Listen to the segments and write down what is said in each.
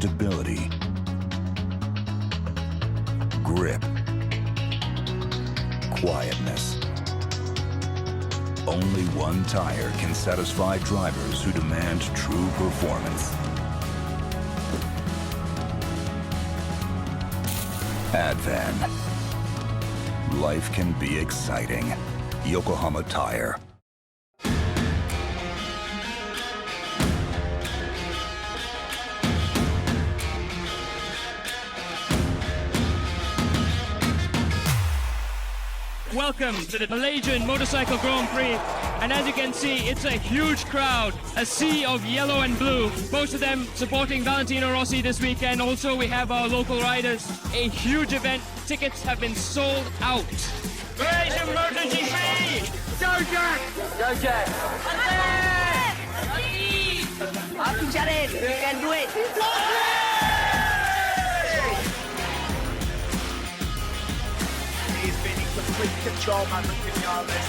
stability, grip, quietness. Only one tire can satisfy drivers who demand true performance. Advan. Life can be exciting. Yokohama Tire. Welcome to the Malaysian Motorcycle Grand Prix, and as you can see, it's a huge crowd, a sea of yellow and blue, most of them supporting Valentino Rossi this weekend. Also, we have our local riders, a huge event. Tickets have been sold out. Malaysian MotoGP! Go Jack! Go Jack! Aku cari, you can do it! He's been in complete control, man, with Vinales.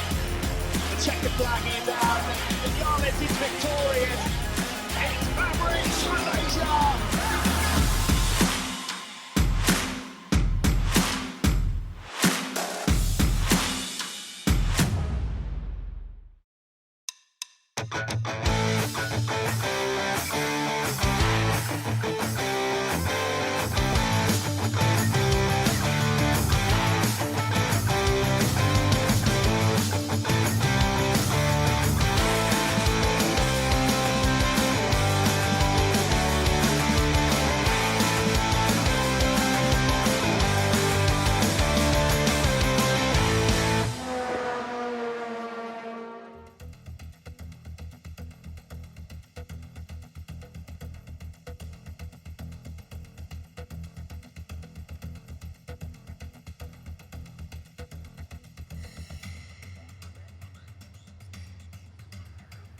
The checkered flag is out, Vinales is victorious. It's Fabrice Malaysia!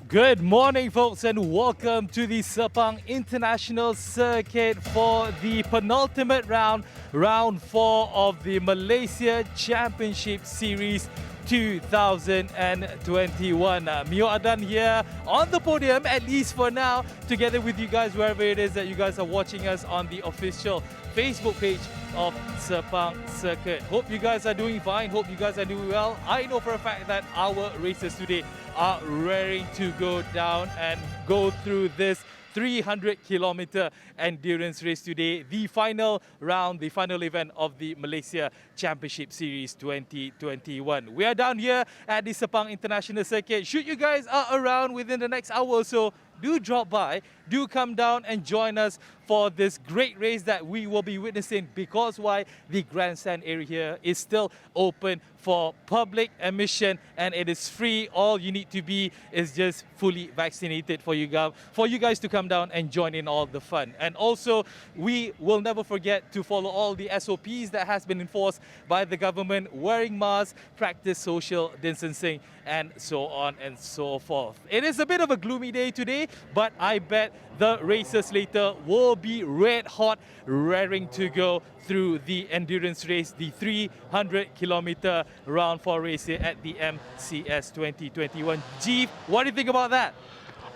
Good morning, folks, and welcome to the Sepang International Circuit for the penultimate round, round 4 of the Malaysia Championship Series 2021. Mio Adan here on the podium, at least for now, together with you guys wherever it is that you guys are watching us on the official Facebook page of Sepang Circuit. Hope you guys are doing fine. Hope you guys are doing well. I know for a fact that our racers today are raring to go down and go through this 300-kilometer endurance race today, the final round, the final event of the Malaysia Championship Series 2021. We are down here at the Sepang International Circuit. Should you guys are around within the next hour or so, do drop by, do come down and join us for this great race that we will be witnessing, because why? The grandstand area here is still open for public admission and it is free. All you need to be is just fully vaccinated for you guys to come down and join in all the fun. And also, we will never forget to follow all the SOPs that has been enforced by the government, wearing masks, practice social distancing, and so on and so forth. It is a bit of a gloomy day today, but I bet the racers later will be red hot, raring to go through the endurance race, the 300-kilometer round 4 race here at the MCS 2021. Jeev, what do you think about that?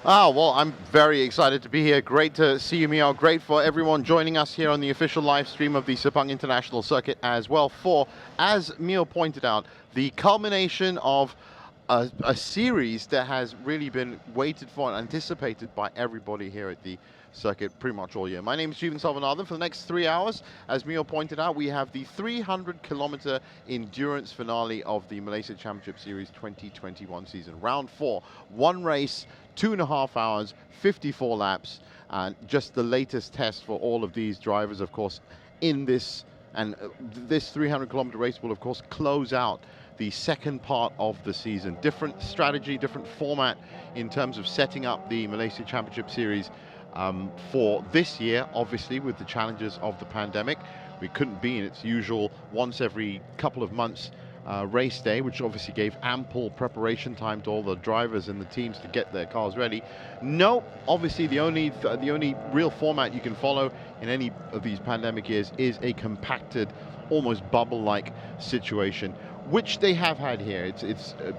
Well, I'm very excited to be here. Great to see you, Mio. Great for everyone joining us here on the official live stream of the Sepang International Circuit as well, for, as Mio pointed out, the culmination of a series that has really been waited for and anticipated by everybody here at the circuit pretty much all year. My name is Jeevan Salvanathan. For the next 3 hours, as Mio pointed out, we have the 300-kilometer endurance finale of the Malaysia Championship Series 2021 season. Round 4, one race, 2.5 hours, 54 laps, and just the latest test for all of these drivers, of course, in this. And this 300-kilometer race will, of course, close out the second part of the season. Different strategy, different format in terms of setting up the Malaysia Championship Series for this year, obviously, with the challenges of the pandemic. We couldn't be in its usual once every couple of months race day, which obviously gave ample preparation time to all the drivers and the teams to get their cars ready. No, obviously the only real format you can follow in any of these pandemic years is a compacted, almost bubble-like situation, which they have had here. It's a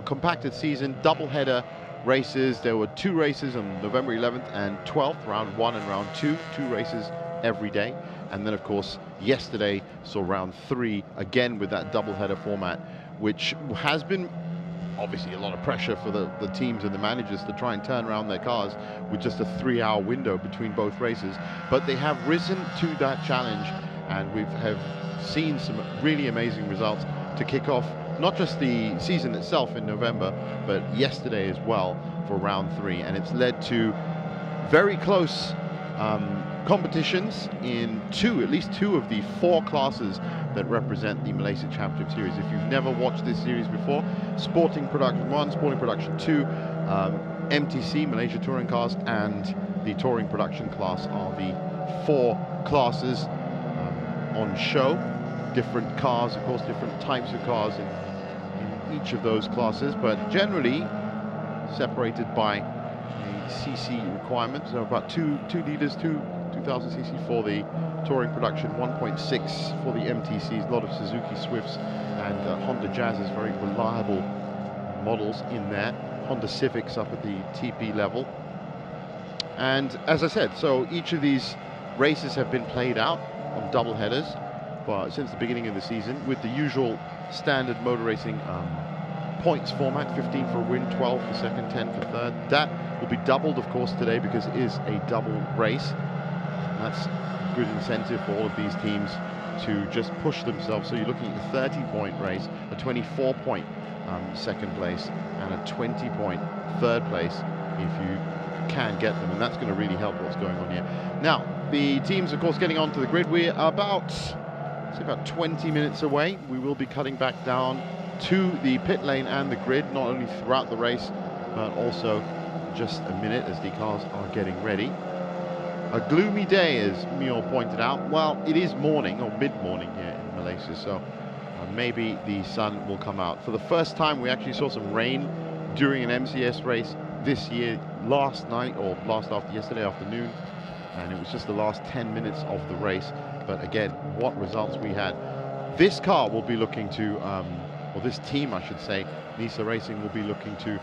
compacted season, double-header races. There were 2 races on November 11th and 12th, round 1 and round 2, 2 races every day. And then, of course, yesterday saw round 3 again with that double-header format, which has been obviously a lot of pressure for the teams and the managers to try and turn around their cars with just a 3-hour window between both races. But they have risen to that challenge, and we have seen some really amazing results to kick off not just the season itself in November, but yesterday as well for round 3. And it's led to very close competitions in at least two of the 4 classes that represent the Malaysia Championship Series. If you've never watched this series before, Sporting Production 1, Sporting Production 2, MTC, Malaysia Touring Cars, and the Touring Production class are the 4 classes on show. Different cars, of course, different types of cars in each of those classes, but generally separated by a CC requirement. So about 2 liters, 2000 cc for the Touring Production, 1.6 for the MTCs. A lot of Suzuki Swifts and Honda Jazzes, very reliable models in there. Honda Civics up at the TP level. And as I said, so each of these races have been played out on double headers since the beginning of the season, with the usual standard motor racing points format: 15 for a win, 12 for second, 10 for third. That will be doubled, of course, today because it is a double race. That's good incentive for all of these teams to just push themselves. So you're looking at a 30-point race, a 24-point second place, and a 20-point third place if you can get them, and that's going to really help what's going on here. Now, the teams, of course, getting onto the grid. We're about 20 minutes away. We will be cutting back down to the pit lane and the grid, not only throughout the race, but also just a minute as the cars are getting ready. A gloomy day, as Mio pointed out. Well, it is morning or mid-morning here in Malaysia, so maybe the sun will come out. For the first time, we actually saw some rain during an MCS race this year, last night or yesterday afternoon, and it was just the last 10 minutes of the race. But again, what results we had. This car will be looking to, or this team, I should say, Nisa Racing, will be looking to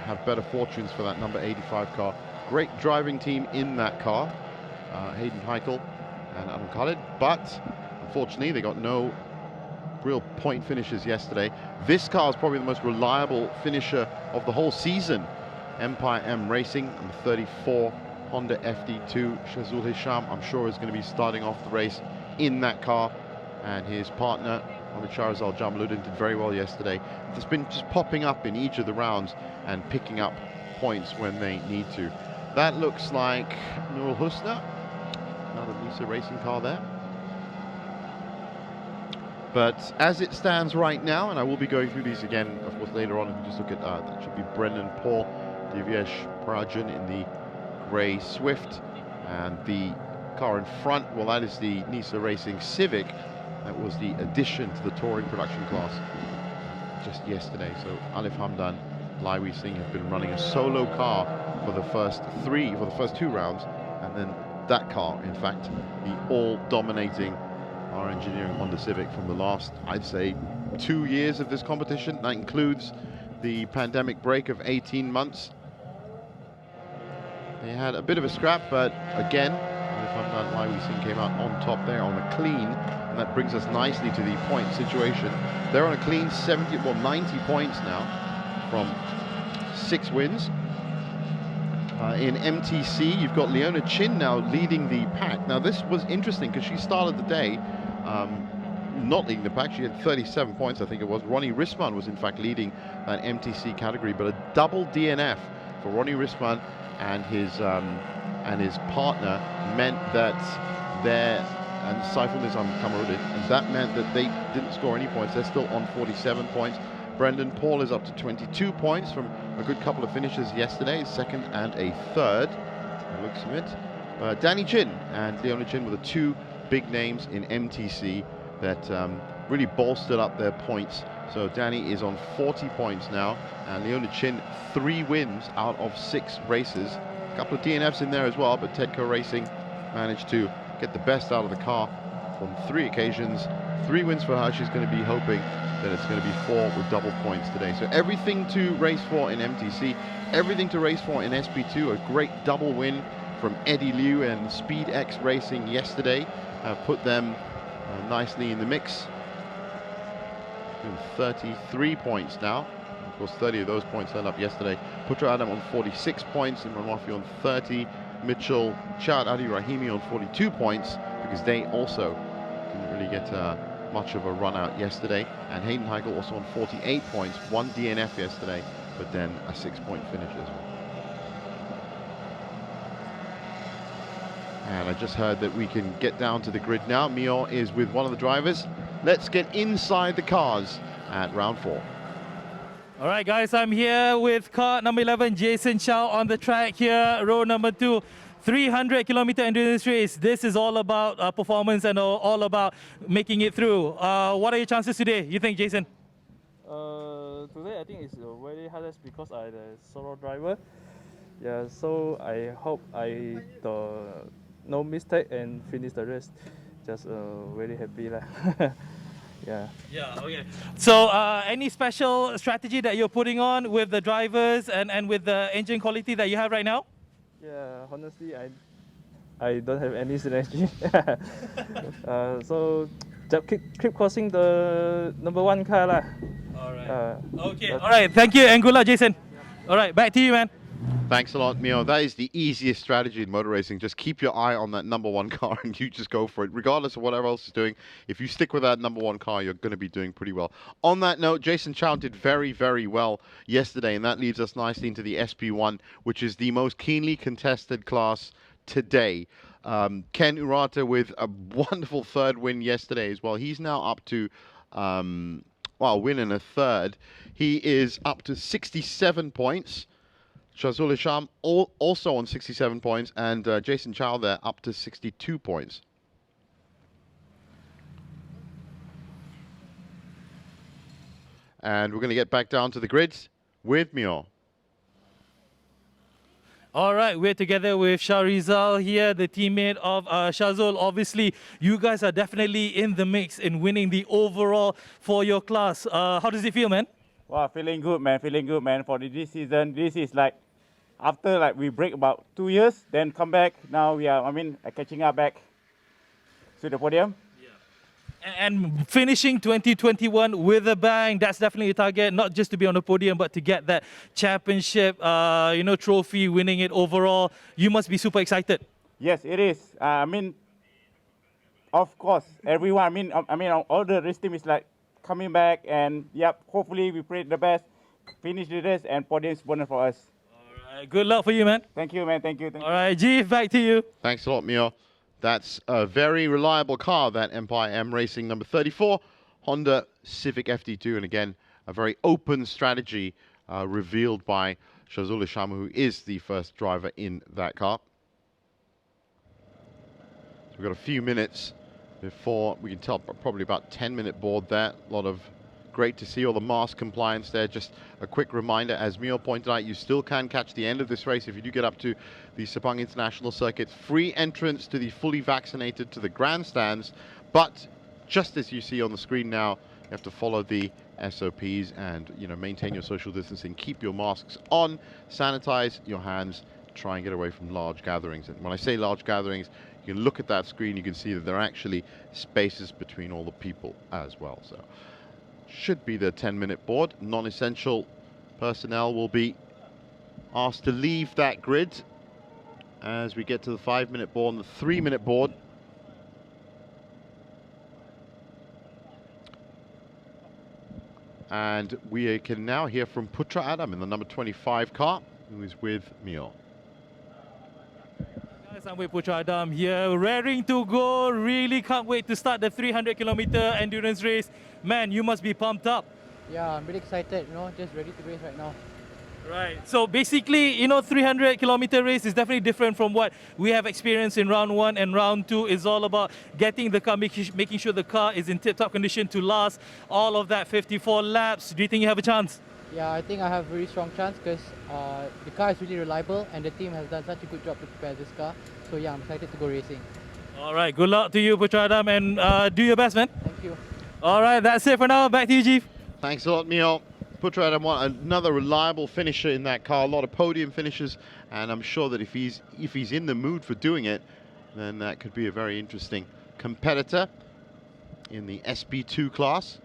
have better fortunes for that number 85 car. Great driving team in that car, Hayden Heikel and Adam Khalid, but unfortunately they got no real point finishes yesterday. This car is probably the most reliable finisher of the whole season. Empire M Racing, number 34, Honda FD2, Shazul Hisham, I'm sure is going to be starting off the race in that car, and his partner, Mohamed Shahrazal Jamaluddin, did very well yesterday. It's been just popping up in each of the rounds and picking up points when they need to. That looks like Nurul Husna, another Nisa Racing car there. But as it stands right now, and I will be going through these again, of course, later on, if we just look at that should be Brendan Paul, Divyesh Parajan in the grey Swift, and the car in front, well, that is the Nisa Racing Civic. That was the addition to the Touring Production class just yesterday. So Alif Hamdan, Laiwi Singh have been running a solo car for the first 2 rounds, and then that car, in fact, the all-dominating our engineering Honda Civic from the last, I'd say, 2 years of this competition. That includes the pandemic break of 18 months. They had a bit of a scrap, but again, Alif Hamdan, Laiwi Singh came out on top there on a clean, and that brings us nicely to the point situation. They're on a clean 90 points now from 6 wins. In MTC, you've got Leona Chin now leading the pack. Now, this was interesting because she started the day not leading the pack. She had 37 points, I think it was. Ronnie Risman was, in fact, leading that MTC category, but a double DNF for Ronnie Risman and his partner meant that and Saiful Nizam Kamarudin, and that meant that they didn't score any points. They're still on 47 points. Brendan Paul is up to 22 points from a good couple of finishes yesterday, second and a third, looks of it. Danny Chin and Leona Chin were the 2 big names in MTC that really bolstered up their points. So Danny is on 40 points now, and Leona Chin 3 wins out of 6 races. A couple of DNFs in there as well, but Tedco Racing managed to get the best out of the car on 3 occasions, 3 wins for her. She's going to be hoping that it's going to be 4 with double points today. So everything to race for in MTC, everything to race for in SP2. A great double win from Eddie Liu and SpeedX Racing yesterday. Put them nicely in the mix. 33 points now. Of course, 30 of those points turned up yesterday. Putra Adam on 46 points, Imran Wafi on 30, Mitchell Chad Ali Rahimi on 42 points, because they also didn't really get much of a run out yesterday. And Hayden Heigl also on 48 points, 1 DNF yesterday, but then a 6-point finish as well. And I just heard that we can get down to the grid now. Mio is with one of the drivers. Let's get inside the cars at round 4. All right, guys, I'm here with car number 11, Jason Chow, on the track here, row number 2. 300-kilometer endurance race. This is all about performance and all about making it through. What are your chances today, you think, Jason? Today I think it's very hardest because I'm the solo driver. Yeah, so I hope I no mistake and finish the race. Just very happy lah. Yeah. Yeah, okay. So any special strategy that you're putting on with the drivers and with the engine quality that you have right now? Yeah, honestly, I don't have any strategy. So just keep crossing the number 1 car lah. All right. Okay. All right. Thank you and good luck, Jason. All right. Back to you, man. Thanks a lot, Mio. That is the easiest strategy in motor racing. Just keep your eye on that number 1 car and you just go for it. Regardless of whatever else is doing, if you stick with that number 1 car, you're going to be doing pretty well. On that note, Jason Chow did very, very well yesterday, and that leads us nicely into the SP1, which is the most keenly contested class today. Ken Urata with a wonderful 3rd win yesterday as well. He's now up to, a win and a 3rd. He is up to 67 points. Shazul Isham also on 67 points, and Jason Chow there up to 62 points. And we're going to get back down to the grids with Mio. All right, we're together with Shahrizal here, the teammate of Shazul. Obviously, you guys are definitely in the mix in winning the overall for your class. How does it feel, man? Wow, feeling good, man. Feeling good, man. For this season, this is like after we break about 2 years, then come back. Now we are, catching up back to the podium. And finishing 2021 with a bang, that's definitely a target, not just to be on the podium, but to get that championship, trophy, winning it overall. You must be super excited. Yes, it is. Of course, everyone, all the race team is like coming back, and yep, hopefully we pray the best, finish the race, and podium's bonus for us. All right, good luck for you, man. Thank you, man. Thank you. All right, G, back to you. Thanks a lot, Mio. That's a very reliable car, that Empire M Racing number 34, Honda Civic FD2. And again, a very open strategy revealed by Shazul Isham, who is the first driver in that car. So we've got a few minutes before we can tell, probably about 10-minute board there. A lot of great to see all the mask compliance there. Just a quick reminder, as Mio pointed out, you still can catch the end of this race if you do get up to the Sepang International Circuit. Free entrance to the fully vaccinated to the grandstands, but just as you see on the screen now, you have to follow the SOPs and maintain your social distancing, keep your masks on, sanitize your hands, try and get away from large gatherings. And when I say large gatherings, you can look at that screen, you can see that there are actually spaces between all the people as well. So should be the 10-minute board. Non-essential personnel will be asked to leave that grid as we get to the 5-minute board and the 3-minute board. And we can now hear from Putra Adam in the number 25 car, who is with Mio. Guys, I'm with Putra Adam here, raring to go. Really can't wait to start the 300-kilometer endurance race. Man, you must be pumped up. Yeah, I'm really excited, just ready to race right now. Right. So basically, 300-kilometer race is definitely different from what we have experienced in round 1 and round 2. It's all about getting the car, making sure the car is in tip-top condition to last all of that 54 laps. Do you think you have a chance? Yeah, I think I have a very strong chance because the car is really reliable and the team has done such a good job to prepare this car. So yeah, I'm excited to go racing. All right. Good luck to you, Putra Adam, and do your best, man. Thank you. Thank you. All right, that's it for now. Back to you, Chief. Thanks a lot, Mio. Putra Adam, another reliable finisher in that car. A lot of podium finishes, and I'm sure that if he's in the mood for doing it, then that could be a very interesting competitor in the SB2 class.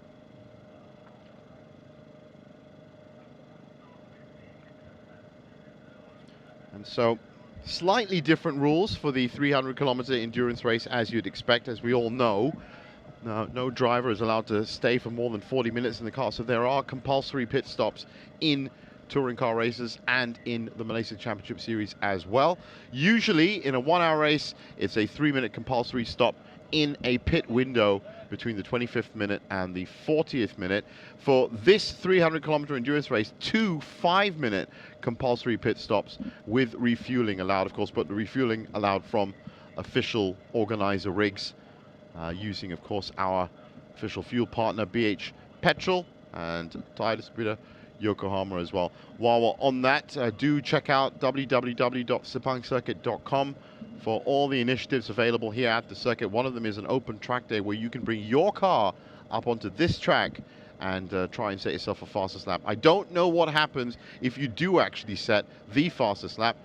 And so, slightly different rules for the 300-kilometer endurance race, as you'd expect, as we all know. No driver is allowed to stay for more than 40 minutes in the car, so there are compulsory pit stops in touring car races and in the Malaysia Championship Series as well. Usually, in a 1-hour race, it's a 3-minute compulsory stop in a pit window between the 25th minute and the 40th minute. For this 300-kilometer endurance race, 2 5-minute compulsory pit stops with refueling allowed, of course, but the refueling allowed from official organizer rigs, using, of course, our official fuel partner, BH Petrol, and tire distributor, Yokohama, as well. While we're on that, do check out www.sepangcircuit.com for all the initiatives available here at the circuit. One of them is an open track day where you can bring your car up onto this track and try and set yourself a fastest lap. I don't know what happens if you do actually set the fastest lap.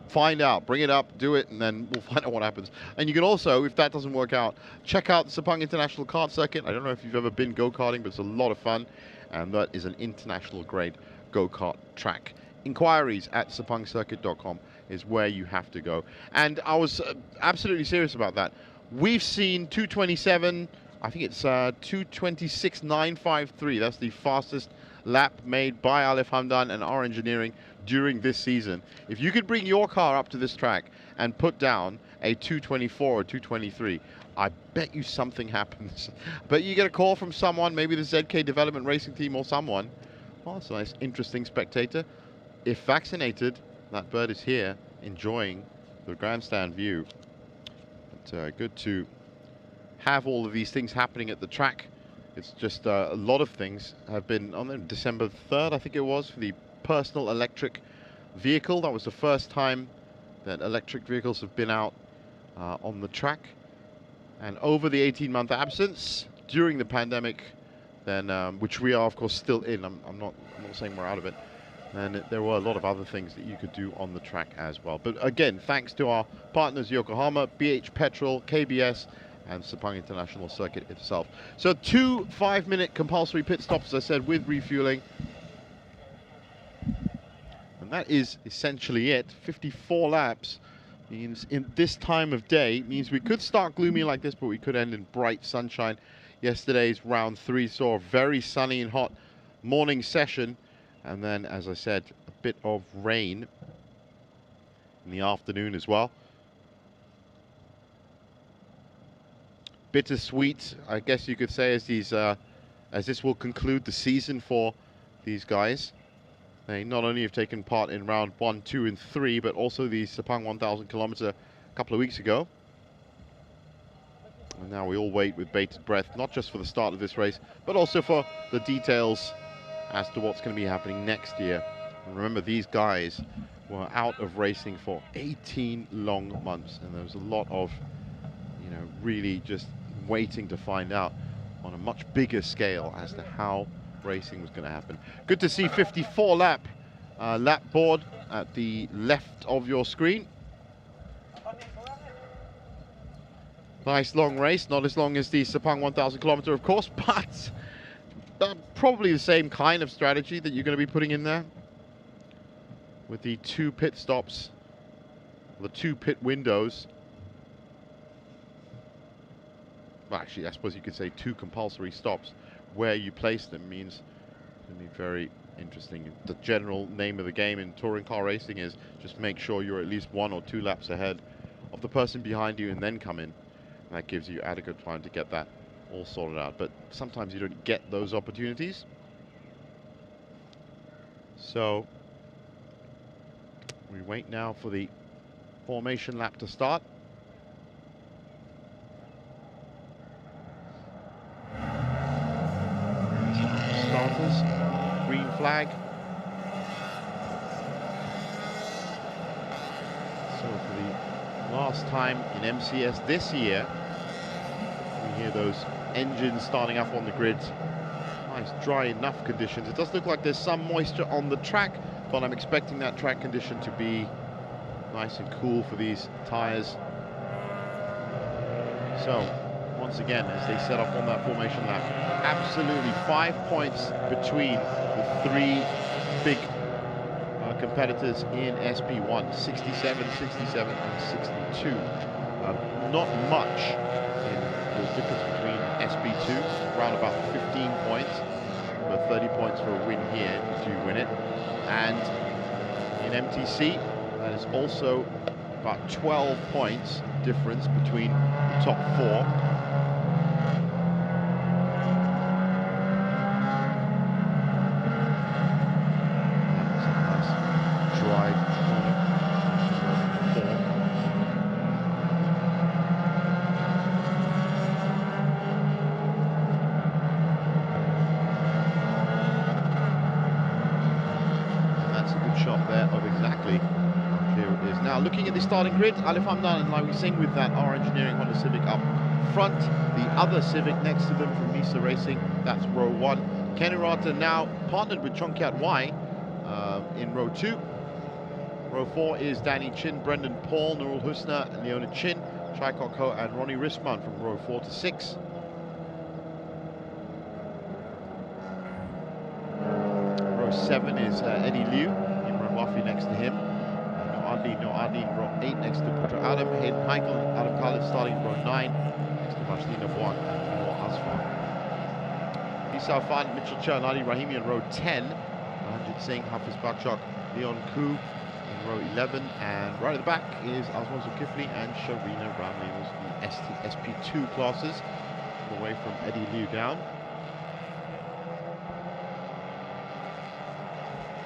Find out, bring it up, do it, and then we'll find out what happens. And you can also, if that doesn't work out, check out the Sepang International Kart Circuit. I don't know if you've ever been go-karting, but it's a lot of fun, and that is an international grade go-kart track. Inquiries at sepangcircuit.com is where you have to go. And I was absolutely serious about that. We've seen 2:27, I think it's 2:26.953. That's the fastest lap made by Alif Hamdan and our engineering during this season. If you could bring your car up to this track and put down a 2:24 or 2:23, I bet you something happens. But you get a call from someone, maybe the ZK Development Racing Team or someone. Well, that's a nice, interesting spectator. If vaccinated, that bird is here enjoying the grandstand view. But good to have all of these things happening at the track. It's just a lot of things have been on December 3rd, I think it was, for the personal electric vehicle. That was the first time that electric vehicles have been out on the track. And over the 18-month absence during the pandemic, then which we are of course still in. I'm not saying we're out of it. And there were a lot of other things that you could do on the track as well. But again, thanks to our partners Yokohama, BH Petrol, KBS, and Sepang International Circuit itself. So 2 5-minute compulsory pit stops, as I said, with refueling. And that is essentially it. 54 laps means in this time of day, means we could start gloomy like this, but we could end in bright sunshine. Yesterday's round 3 saw a very sunny and hot morning session. And then, as I said, a bit of rain in the afternoon as well. Bittersweet, I guess you could say, as this will conclude the season for these guys. They not only have taken part in round 1, 2, and 3, but also the Sepang 1000 kilometer a couple of weeks ago. And now we all wait with bated breath, not just for the start of this race, but also for the details as to what's going to be happening next year. And remember, these guys were out of racing for 18 long months, and there was a lot of, you know, really just waiting to find out on a much bigger scale as to how racing was going to happen. Good to see 54 lap board at the left of your screen. Nice long race, not as long as the Sepang 1000 kilometer, of course, but probably the same kind of strategy that you're going to be putting in there with the 2 pit stops, the 2 pit windows. Well, actually, I suppose you could say 2 compulsory stops. Where you place them means it's going to be very interesting. The general name of the game in touring car racing is just make sure you're at least 1 or 2 laps ahead of the person behind you and then come in. And that gives you adequate time to get that all sorted out. But sometimes you don't get those opportunities. So we wait now for the formation lap to start. Starters, green flag. So for the last time in MCS this year, we hear those engines starting up on the grid. Nice dry enough conditions. It does look like there's some moisture on the track, but I'm expecting that track condition to be nice and cool for these tires. So once again, as they set off on that formation lap, absolutely 5 points between the three big competitors in SP1, 67, 67 and 62. Not much in the difference between SP2, around about 15 points, but 30 points for a win here to win it. And in MTC, that is also about 12 points difference between the top four. Looking at the starting grid, Alif Hamdan and Lawi Singh with that R Engineering Honda Civic up front. The other Civic next to them from Misa Racing, that's row 1. Kenurata now partnered with Chongkiat Y in row 2. Row 4 is Danny Chin, Brendan Paul, Nurul Husna, Leona Chin, Chai Kok Ho and Ronnie Risman from row 4 to 6. Row 7 is Eddie Liu, Imran Wafi next to him. No Adi in row 8 next to Putra Adam, Hayden Michael, Adam Khalid starting in row 9 next to Marcelina Buang and Noor Asfar. Isa Fan, Mitchell Cha, Nadi Rahimi in row 10, Ranjit Singh, Hafiz Bakshok, Leon Koo in row 11, and right at the back is Azman Zulkifli and Sharina Ramley, those are the SP2 classes, all the way from Eddie Liu down.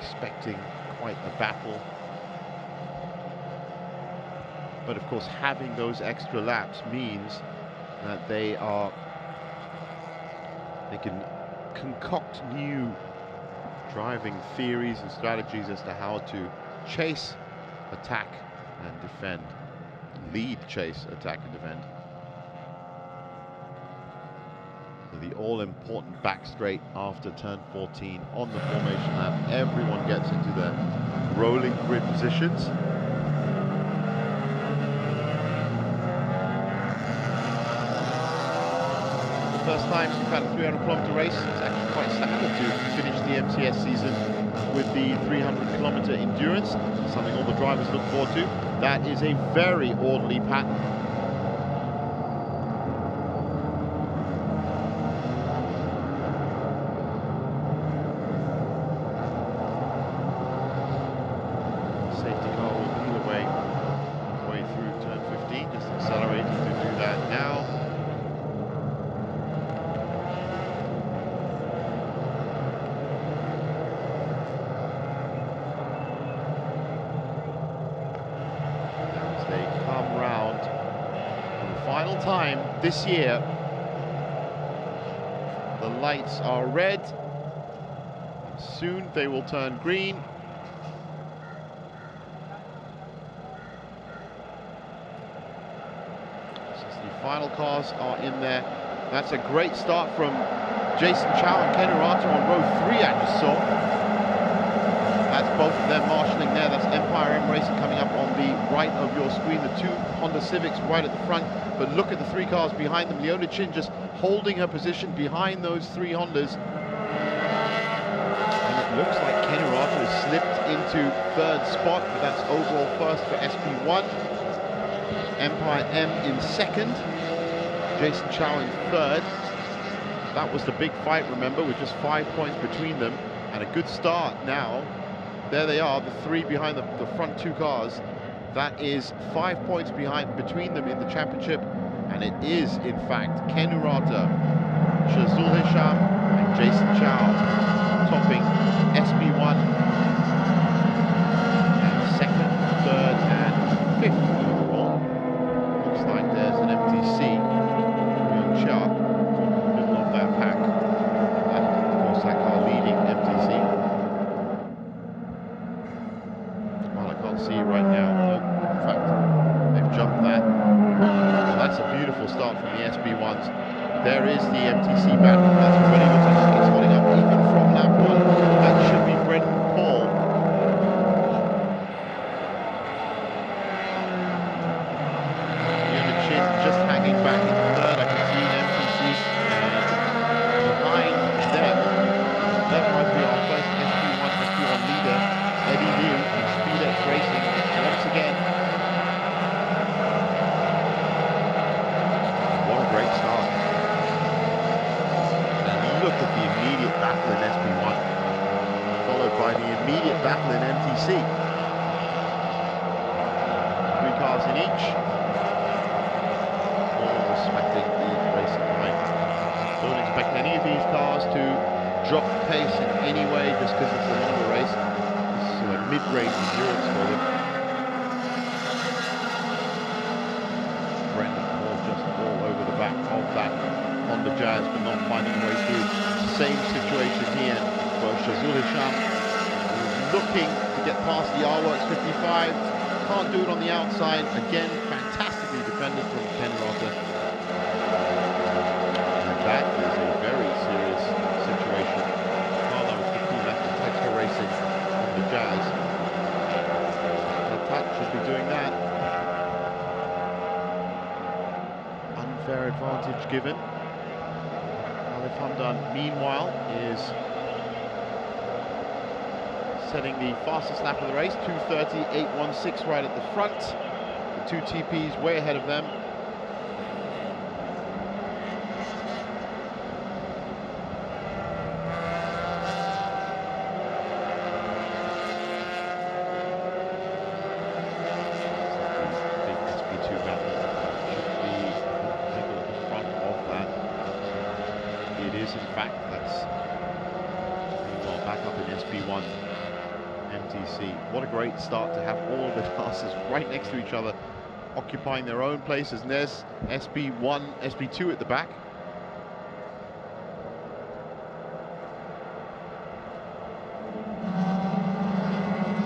Expecting quite a battle. But of course, having those extra laps means that they can concoct new driving theories and strategies as to how to chase, attack, and defend. Lead, chase, attack, and defend. So the all-important back straight after turn 14 on the formation lap. Everyone gets into their rolling grid positions. First time we've had a 300-kilometer race. It's actually quite standard to finish the MCS season with the 300-kilometer endurance, something all the drivers look forward to. That is a very orderly pattern. Safety car will peel away halfway through turn 15, just accelerating to do that now. Time this year, the lights are red, soon they will turn green. The final cars are in there. That's a great start from Jason Chow and Kenurata on row 3, I just saw. That's both of them marshalling there. That's Empire M Racing coming up on the right of your screen. The two Honda Civics right at the front. But look at the three cars behind them. Leona Chin just holding her position behind those three Hondas. And it looks like Kenurata has slipped into third spot, but that's overall first for SP1. Empire M in second. Jason Chow in third. That was the big fight, remember, with just 5 points between them. And a good start now. There they are, the three behind the front two cars. That is 5 points between them in the championship, and it is in fact Kenurata, Shazul Hisham and Jason Chow topping SP1 and second, third and fifth overall. Looks like there's an MTC Young Cha in the middle of that pack. And of course that car leading MTC. Well, I can't see right now. In fact, they've jumped that. Well, that's a beautiful start from the SB1s. There is the MTC banner. That's already looking like it's holding up even from lap 1. That should be Brendan Paul. Unit Chin just hanging back in third. I can see MTC behind them. That might be our first SP1 leader, Eddie Liu in SpeedX Racing once again. What a great start. And look at the immediate battle in SP1, followed by the immediate battle in MTC. 3 cars in each, all respecting the racing line. Don't expect any of these cars to drop pace in any way just because it's a longer race. This is a mid-range endurance for them. Brendan Paul just all over the back of that Honda Jazz, but not finding a way through. Same situation here for Shazul Hisham, who's looking to get past the R-Works 55. Can't do it on the outside. Again, fantastically defended from Ken Rota. And that is a very serious situation. Car number 15 left in Texco Racing on the Jazz. Tatat should be doing that. Unfair advantage given. Alif Hamdan, meanwhile, is setting the fastest lap of the race, 2:30.816 right at the front. The 2 TPs way ahead of them. Big SP2 battle should be people at the front of that. It is, in fact, that's well back up in SP1. MTC. What a great start to have all of the classes right next to each other, occupying their own places. And there's SP1, SP2 at the back.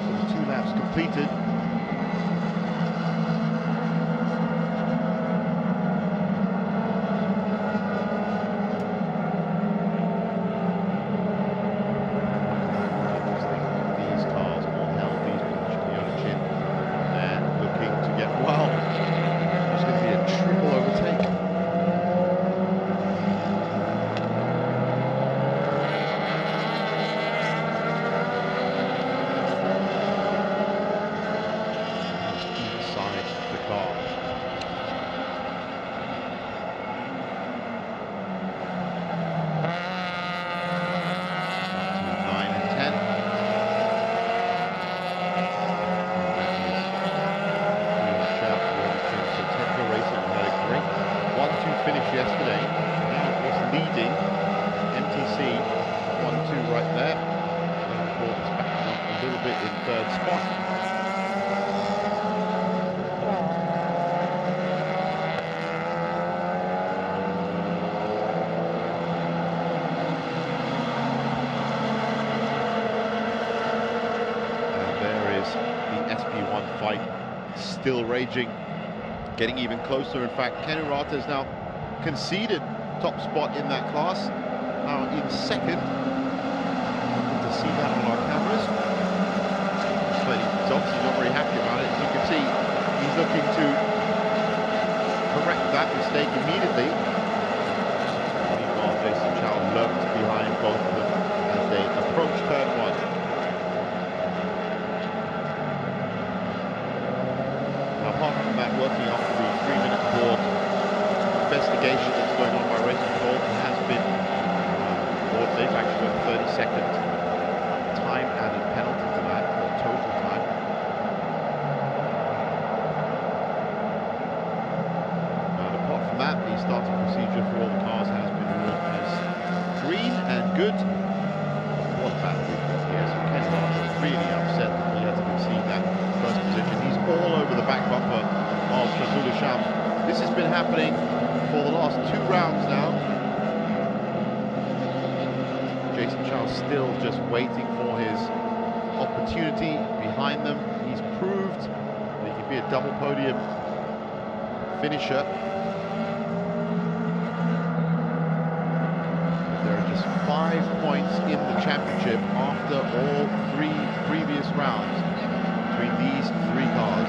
So 2 laps completed. Yesterday, now was leading MTC 1-2 right there. Paul is back up a little bit in third spot. And there is the SP1 fight still raging, getting even closer. In fact, Ken Urata is now conceded top spot in that class, now in second. Good to see that on our cameras, but he's obviously not very happy about it. As you can see, he's looking to correct that mistake immediately. Meanwhile, Jason Chow lurked behind both of them as they approach turn 1. Now, apart from that, working off the 3-minute board investigation that's going on by Racing Control has been, or they've actually got 30-second time added penalty to that, or total time. And apart from that, the starting procedure for all the cars has been ruled as green and good. What a battle we've got here. So Ken Rata was really upset that he had to concede that first position. He's all over the back bumper of Shazul Hisham. This has been happening for the last 2 rounds now. Jason Chow still just waiting for his opportunity behind them. He's proved that he can be a double podium finisher. is 5 points in the championship after all 3 previous rounds between these 3 cars.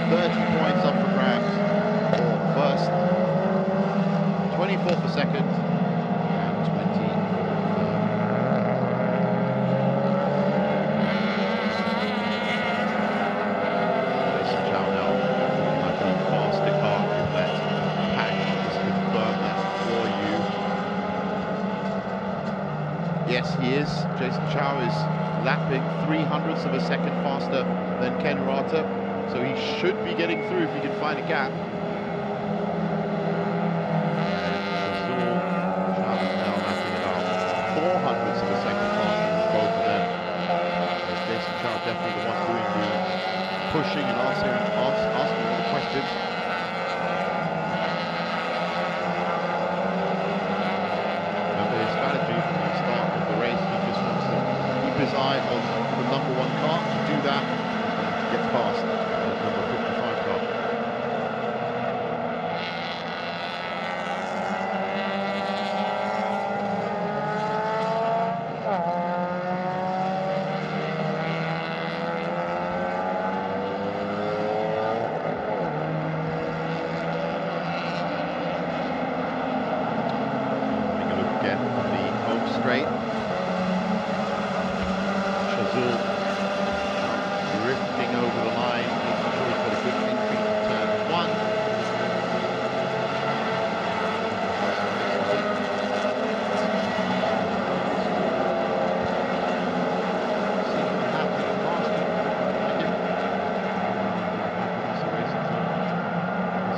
30 points up for grabs for first, 24 for second, and 20 for third. Malaysia Chow now looking like a faster car. You've let Pack just confirm that for you. Yes, he is. Jason Chow is lapping 300ths of a second faster than Ken Urata, so he should be getting through if he can find a gap. Chow is now lapping about 400ths of a second faster than both of them. So Jason Chow definitely the one doing the pushing and asking all the questions. Remember his strategy from the start of the race, he just wants to keep his eye on the number 1 car. To do that, get past the number 55 car. Having a look again on the home straight. Shazul drifting over the line, making sure he's got a good entry to turn 1.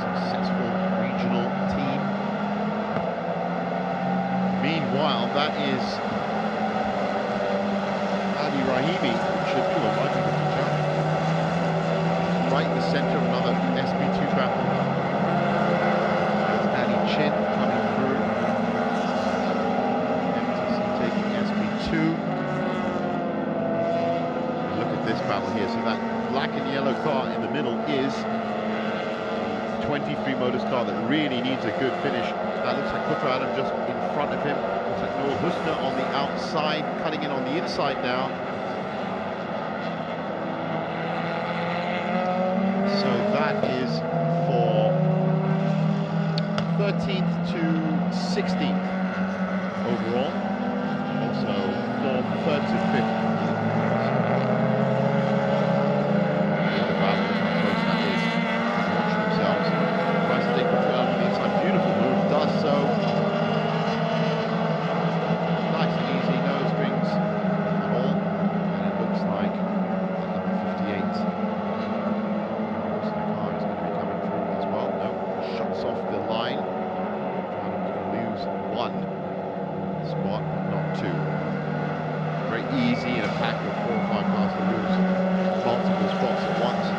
Successful regional team. Meanwhile, that is Ali Rahimi, should be one right in the future. Right in the centre of another SP2 battle. That's Danny Chin coming through. MTC taking SP2. Look at this battle here. So that black and yellow car in the middle is 23 Motors car that really needs a good finish. That looks like Putra Adam just in front of him. Looks like Noel Husner on the outside, cutting in on the inside now. So that is for 13th to 16th overall. Also for 3rd to 5th. Beautiful move, does so. Nice and easy, no strings at all. And it looks like number 58. The car is going to be coming through as well. No, shuts off the line. Adam's going to lose 1 spot, not 2. Very easy in a pack of 4 or 5 cars to lose multiple spots at once.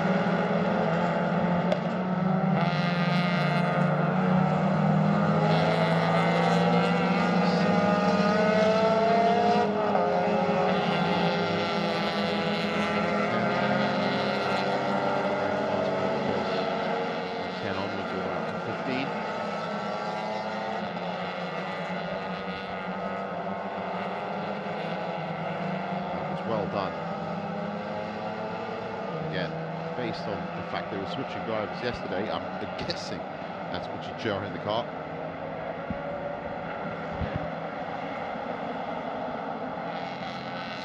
Well done. Again, based on the fact they were switching drivers yesterday, I'm guessing that's what you jar in the car.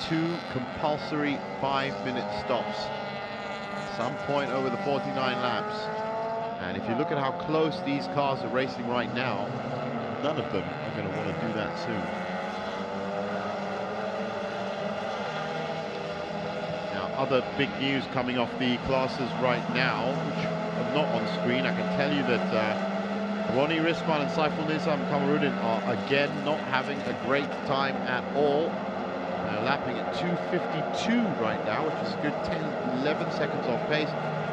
Two compulsory 5-minute stops at some point over the 49 laps. And if you look at how close these cars are racing right now, none of them are going to want to do that soon. Other big news coming off the classes right now, which are not on screen. I can tell you that Ronnie Risman and Saiful Nizam Kamarudin are again not having a great time at all. They're lapping at 2:52 right now, which is a good 10-11 seconds off pace.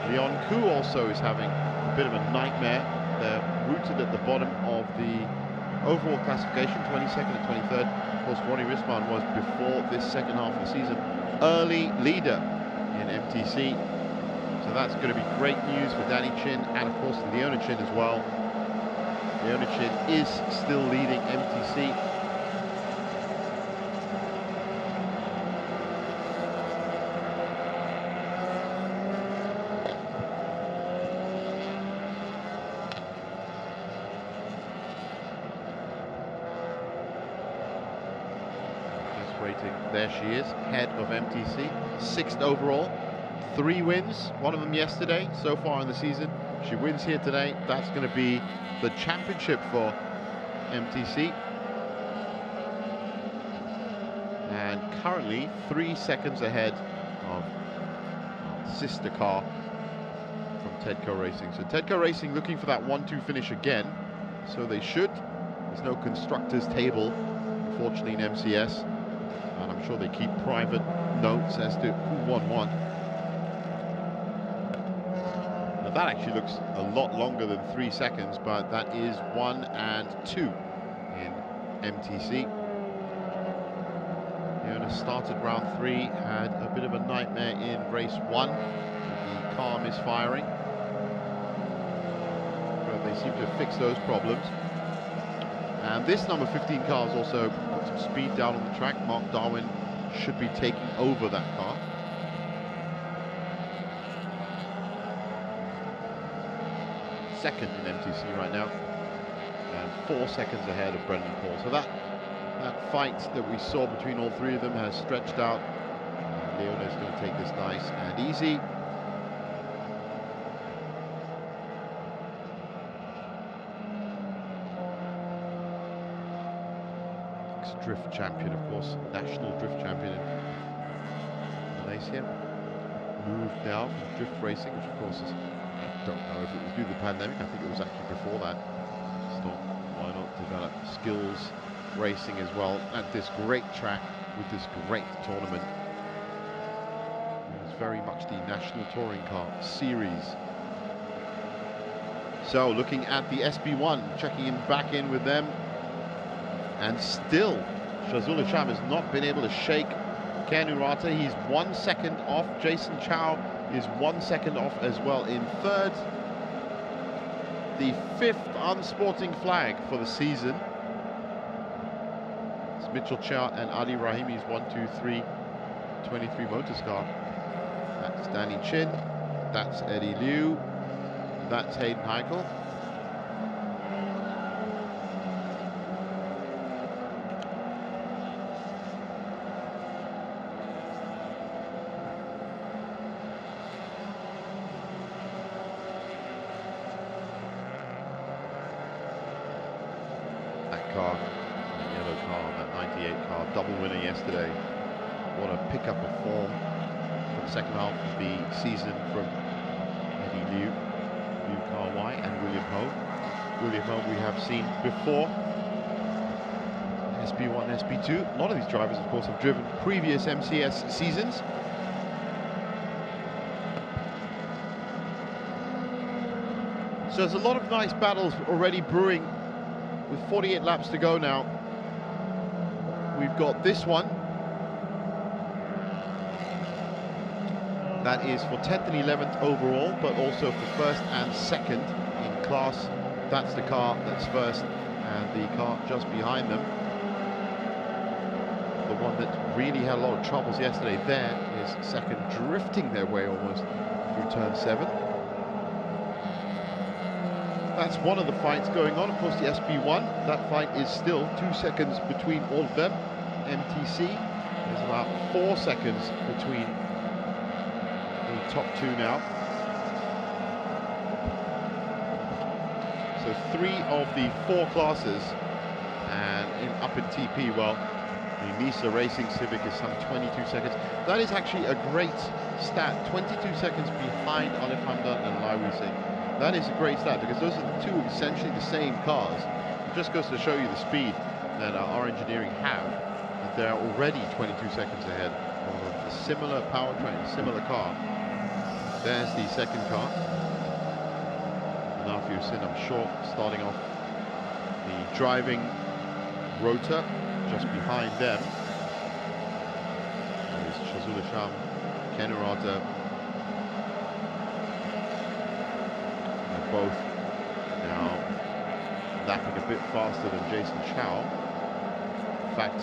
Leon Koo also is having a bit of a nightmare. They're rooted at the bottom of the overall classification, 22nd and 23rd. Of course, Ronnie Risman was, before this second half of the season, early leader in MTC. So that's going to be great news for Danny Chin and, of course, Leona Chin as well. Leona Chin is still leading MTC. celebrating. There she is, head of MTC, 6th overall, 3 wins, one of them yesterday so far in the season. She wins here today. That's going to be the championship for MTC. And currently 3 seconds ahead of sister car from Tedco Racing. So Tedco Racing looking for that 1-2 finish again. So they should. There's no constructors table, unfortunately, in MCS. And I'm sure they keep private notes as to who won what. Now that actually looks a lot longer than 3 seconds, but that is 1 and 2 in MTC. Leona started round 3, had a bit of a nightmare in race 1. The car misfiring. But they seem to have fixed those problems. And this number 15 car has also put some speed down on the track. Mark Darwin should be taking over that car. Second in MTC right now, and 4 seconds ahead of Brendan Paul. So that fight that we saw between all 3 of them has stretched out. Leona is going to take this nice and easy. Drift champion, of course, national drift champion in Malaysia. Moved now from drift racing, which of course is, I don't know if it was due to the pandemic, I think it was actually before that. So why not develop skills racing as well at this great track with this great tournament. It's very much the National Touring Car Series. So looking at the SB1, checking in back in with them. And still, Shazul Hisham has not been able to shake Ken Urata. He's 1 second off. Jason Chow is 1 second off as well in 3rd. The 5th unsporting flag for the season. It's Mitchell Chow and Adi Rahimi's 1-2-3 23 Motors car. That's Danny Chin. That's Eddie Liu. That's Hayden Heichel. Car, that yellow car, that 98 car, double winner yesterday. What a pickup of form for the second half of the season from Eddie Liu, Liu Kar-wai and William Ho. William Ho we have seen before. SB1, SB2. A lot of these drivers, of course, have driven previous MCS seasons. So there's a lot of nice battles already brewing. With 48 laps to go now, we've got this one. That is for 10th and 11th overall, but also for 1st and 2nd in class. That's the car that's 1st, and the car just behind them. The one that really had a lot of troubles yesterday there is 2nd, drifting their way almost through turn 7. That's one of the fights going on. Of course, the SB1, that fight is still 2 seconds between all of them. MTC is about 4 seconds between the top 2 now. So 3 of the 4 classes, and up in TP, well, the Misa Racing Civic is some 22 seconds. That is actually a great stat, 22 seconds behind Alif Hamdan and Lai Wei Sing. That is a great stat because those are the 2 essentially the same cars. It just goes to show you the speed that our engineering have. That they're already 22 seconds ahead of a similar powertrain, similar car. There's the 2nd car. Nafi Hussein, I'm sure, starting off the driving rotor just behind them. There's Shazul Hisham, Ken Urata. Both now lapping a bit faster than Jason Chow. In fact,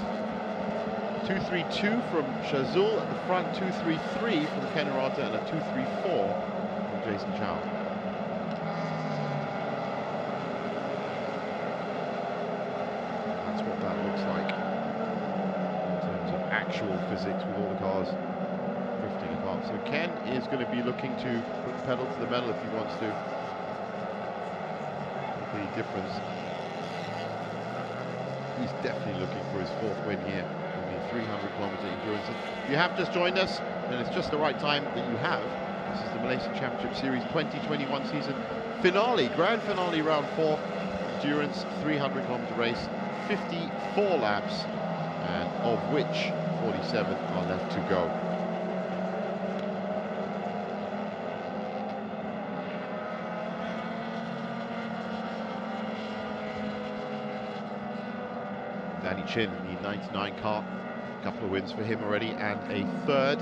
2.32 from Shazul at the front, 2.33 from Ken Urata, and a 2.34 from Jason Chow. That's what that looks like in terms of actual physics with all the cars drifting apart. So Ken is going to be looking to put the pedal to the metal if he wants to. Make any difference. He's definitely looking for his 4th win here in the 300-kilometer endurance. If you have just joined us, then it's just the right time that you have. This is the Malaysia Championship Series 2021 season finale, grand finale, round 4, endurance 300-kilometer race, 54 laps, and of which 47 are left to go. Danny Chin, the 99 car, a couple of wins for him already, and a 3rd.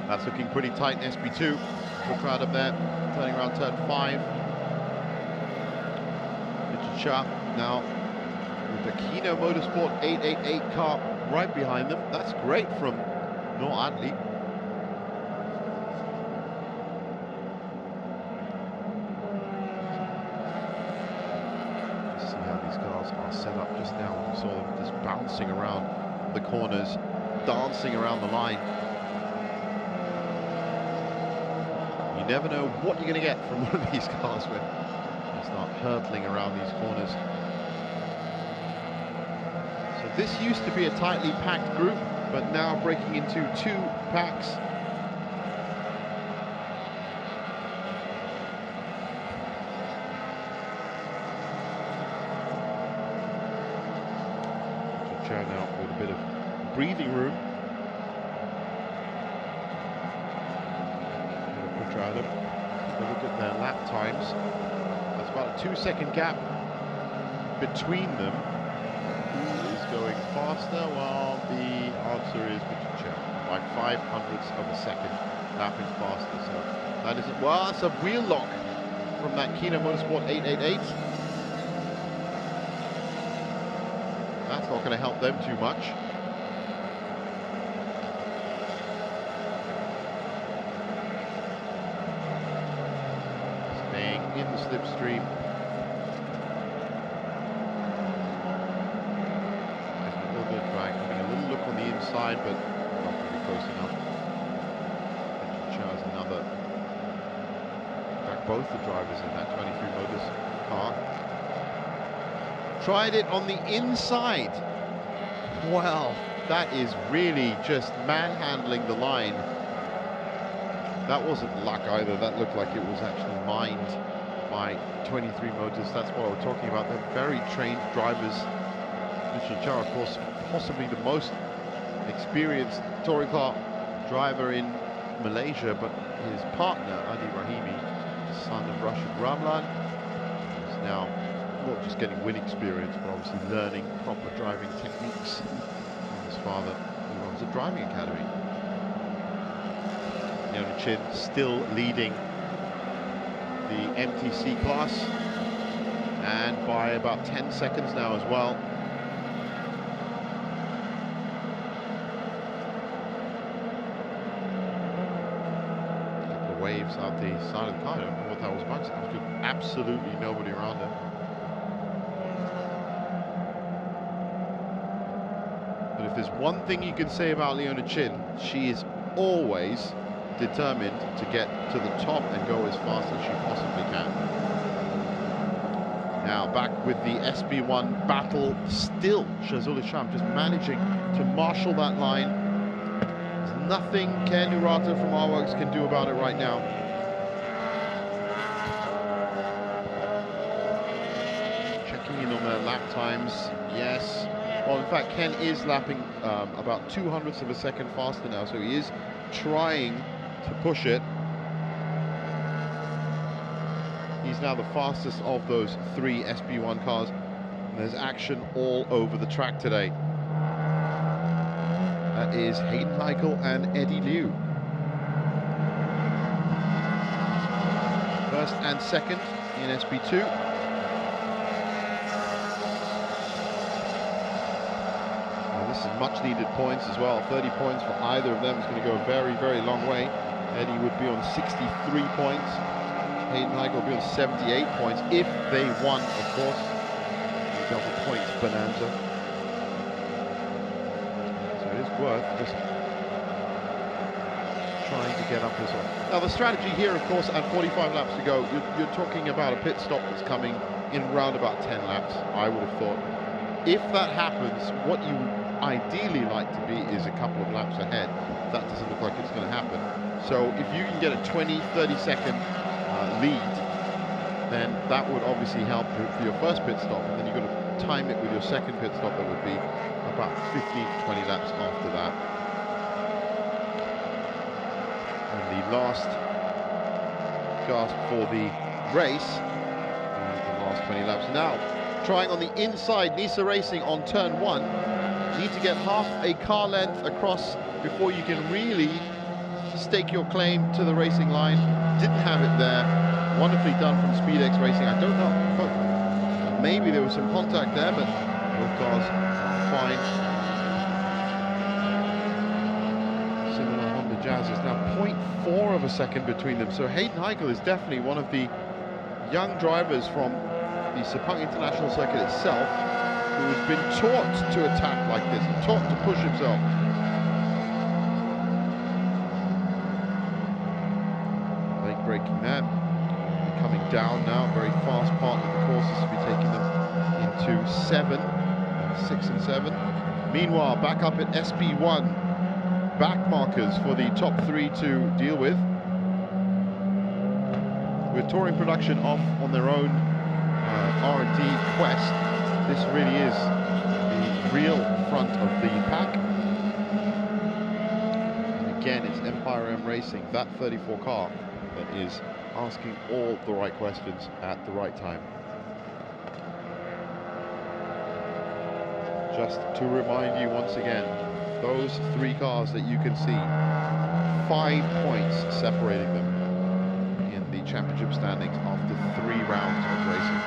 That's looking pretty tight in SB2. Good crowd up there, turning around turn 5. Richard Shah now with the Kino Motorsport 888 car right behind them. That's great from Noor Adli. See how these cars are set up just now. We saw them just bouncing around the corners, dancing around the line. You never know what you're going to get from one of these cars when they start hurtling around these corners. So this used to be a tightly packed group, but now breaking into 2 packs. Chad now with a bit of breathing room. Rather, look at their lap times. That's about a 2-second gap between them. Who is going faster? Well, the answer is Richard Chad by 0.05 of a second, lapping faster. So that isn't, well, that's a wheel lock from that Kino Motorsport 888. That's not going to help them too much. In the slipstream. Getting a little bit of drag, having a little look on the inside, but not really close enough. Richard Shah's another. In fact, both the drivers in that 23 Motors car tried it on the inside. Well, that is really just manhandling the line. That wasn't luck either. That looked like it was actually mined by 23 Motors. That's what we're talking about. They're very trained drivers. Richard Shah, of course, possibly the most experienced touring car driver in Malaysia, but his partner, Adi Rahimi, son of Rashid Ramlan, is now not just getting win experience, but obviously learning proper driving techniques from his father, who runs a driving academy. Leona Chin still leading the MTC class, and by about 10 seconds now as well. A couple of waves out the side of the car. I don't know what that was about. There was absolutely nobody around her. But if there's one thing you can say about Leona Chin, she is always determined to get to the top and go as fast as she possibly can. Now back with the SB1 battle still. Shazul Isham just managing to marshal that line. There's nothing Ken Urata from R-Works can do about it right now. Checking in on their lap times. Yes. Well, in fact, Ken is lapping about 0.02 of a second faster now, so he is trying to push it. He's now the fastest of those 3 SB1 cars, and there's action all over the track today. That is Hayden Heichel and Eddie Liu. First and second in SB2. Now this is much needed points as well. 30 points for either of them is going to go a very, very long way. Eddie would be on 63 points. Hayden Heichel will be on 78 points if they won, of course. points bonanza. So it is worth just trying to get up as well. Now the strategy here, of course, at 45 laps to go, you're talking about a pit stop that's coming in round about 10 laps, I would have thought. If that happens, what you ideally like to be is a couple of laps ahead. That doesn't look like it's going to happen. So if you can get a 20-30 second lead, then that would obviously help for your first pit stop, and then you've got to time it with your second pit stop. That would be about 15 to 20 laps after that. And the last gasp for the race, the last 20 laps. Now, trying on the inside, Nisa Racing on turn 1. Need to get half a car length across before you can really stake your claim to the racing line. Didn't have it there. Wonderfully done from SpeedX Racing. I don't know, maybe there was some contact there, but both cars are fine. Similar Honda Jazzes. Now 0.4 of a second between them. So Hayden Heikel is definitely one of the young drivers from the Sepang International Circuit itself who has been taught to attack like this, and taught to push himself. Late braking there. Coming down now, very fast part of the course. This will be taking them into 6 and 7. Meanwhile, back up at SB1, back markers for the top 3 to deal with. With touring production off on their own R&D quest, this really is the real front of the pack. And again, it's Empire M Racing, that 34 car, that is asking all the right questions at the right time. Just to remind you once again, those 3 cars that you can see, 5 points separating them in the championship standings after 3 rounds of racing.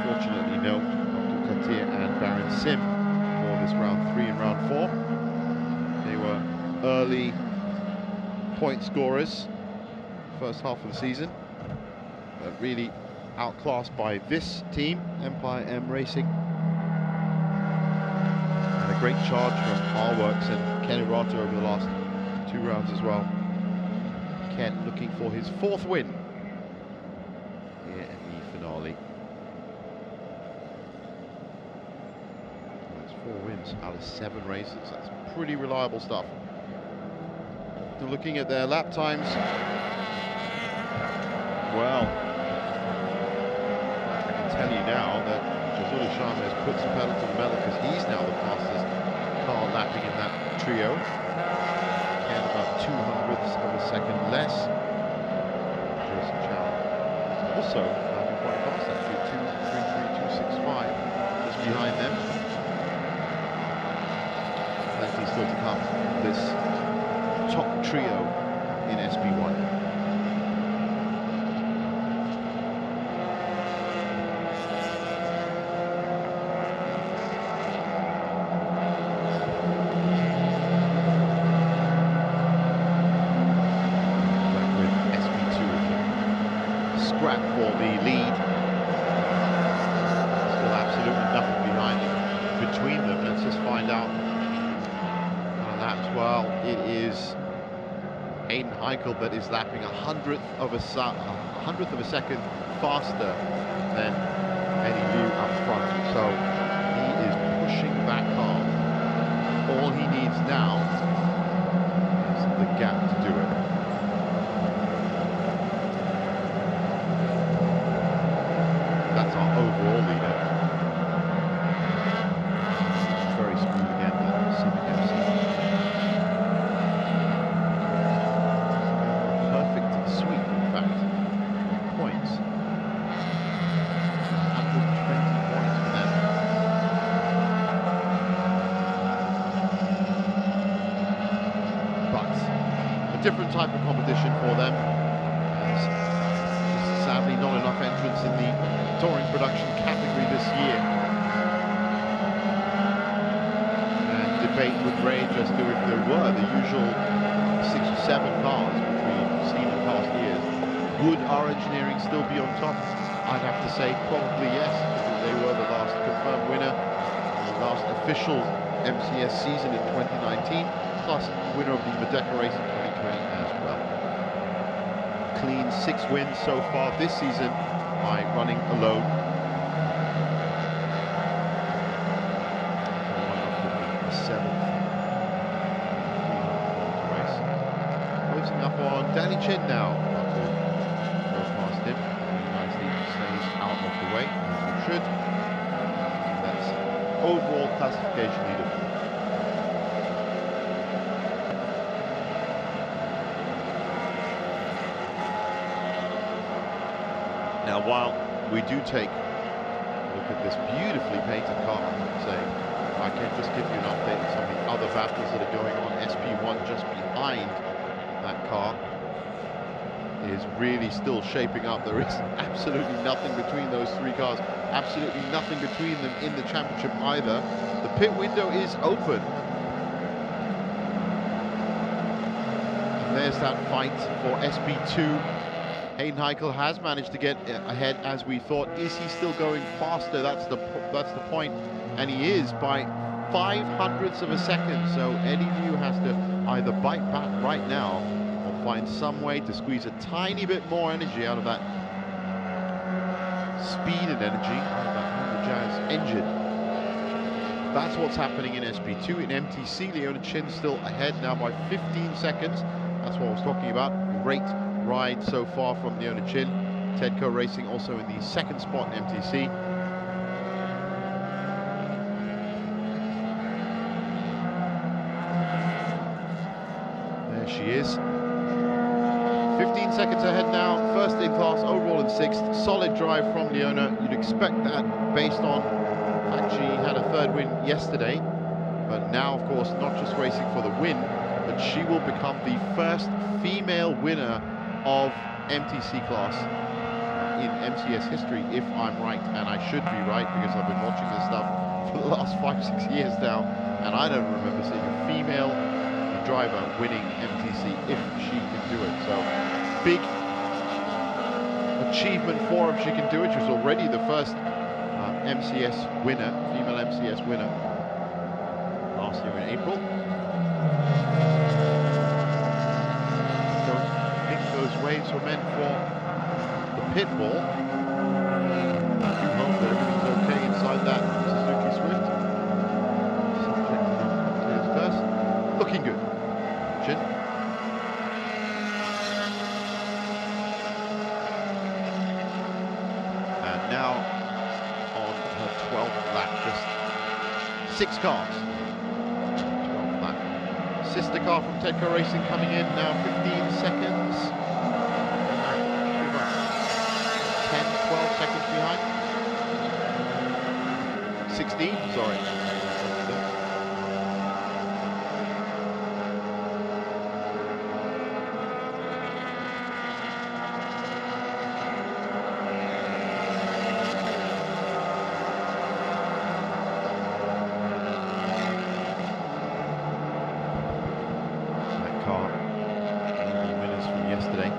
Fortunately, no Abdul Katir and Baron Sim for this round 3 and round 4. They were early point scorers first half of the season, but really outclassed by this team, Empire M Racing. And a great charge from R-Works and Ken Urata over the last 2 rounds as well. Ken looking for his 4th win here in the finale. That's 4 wins out of 7 races. That's pretty reliable stuff. They're looking at their lap times. Well, I can tell you now that Jazuli Sharma has put some pedal to the metal, because he's now the fastest car lapping in that trio. And about 2/100ths of a second less. Jason Chow also lapping quite fast, actually 2:33.265, just behind them. Plenty still to come. This top trio in SB1. Scrap for the lead. Still absolutely nothing behind them, between them. Let's just find out laps. Well, it is Hayden Heikel that is lapping 100th of a second faster than Eddie Liu up front. So he is pushing that car. All he needs now is the gap to do it. That's our overall leader. Very smooth again, the Sepang FC. Perfect sweep, in fact, points. 120 points for them. But a different type of competition for them. Sadly, not enough entrants in the touring production category this year. And debate would rage as to if there were the usual 6 or 7 cars, which we've seen in past years, would our engineering still be on top? I'd have to say probably yes, because They were the last confirmed winner, the last official MCS season in 2019, plus winner of the Merdeka race in 2020 as well. Clean 6 wins so far this season by running alone. The 7th race. Closing up on Danny Chin now. About to go past him. He nicely stays out of the way, as he should. That's overall classification leader. Now, while we do take a look at this beautifully painted car, say, I can just give you an update on some of the other battles that are going on. SP1 just behind that car is really still shaping up. There is absolutely nothing between those 3 cars, absolutely nothing between them in the championship either. The pit window is open. And there's that fight for SP2. Hayden Heikel has managed to get ahead as we thought. Is he still going faster? That's the point. And he is by 0.05 of a second. So Eddie Liu has to either bite back right now or find some way to squeeze a tiny bit more energy out of that speed and energy out of that Honda Jazz engine. That's what's happening in SP2. In MTC, Leona Chin still ahead now by 15 seconds. That's what I was talking about. Great ride so far from Leona Chin. Tedco Racing also in the 2nd spot in MTC. There she is. 15 seconds ahead now. First in class, overall in 6th. Solid drive from Leona. You'd expect that based on the fact she had a 3rd win yesterday. But now, of course, not just racing for the win, but she will become the first female winner of MTC class in MCS history, if I'm right, and I should be right because I've been watching this stuff for the last 5-6 years now, and I don't remember seeing a female driver winning MTC if she can do it. So big achievement for her if she can do it. She was already the first MCS winner, female MCS winner, last year in April. Those waves were meant for the pit wall. I do hope that everything's okay inside that Suzuki Swift. Subject to no cocktails first. Looking good. Chin. And now on her 12th lap, just 6 cars. 12th lap. Sister car from Tedco Racing coming in now, 15 seconds. 12 seconds behind. 16, sorry. That car, the winners from yesterday.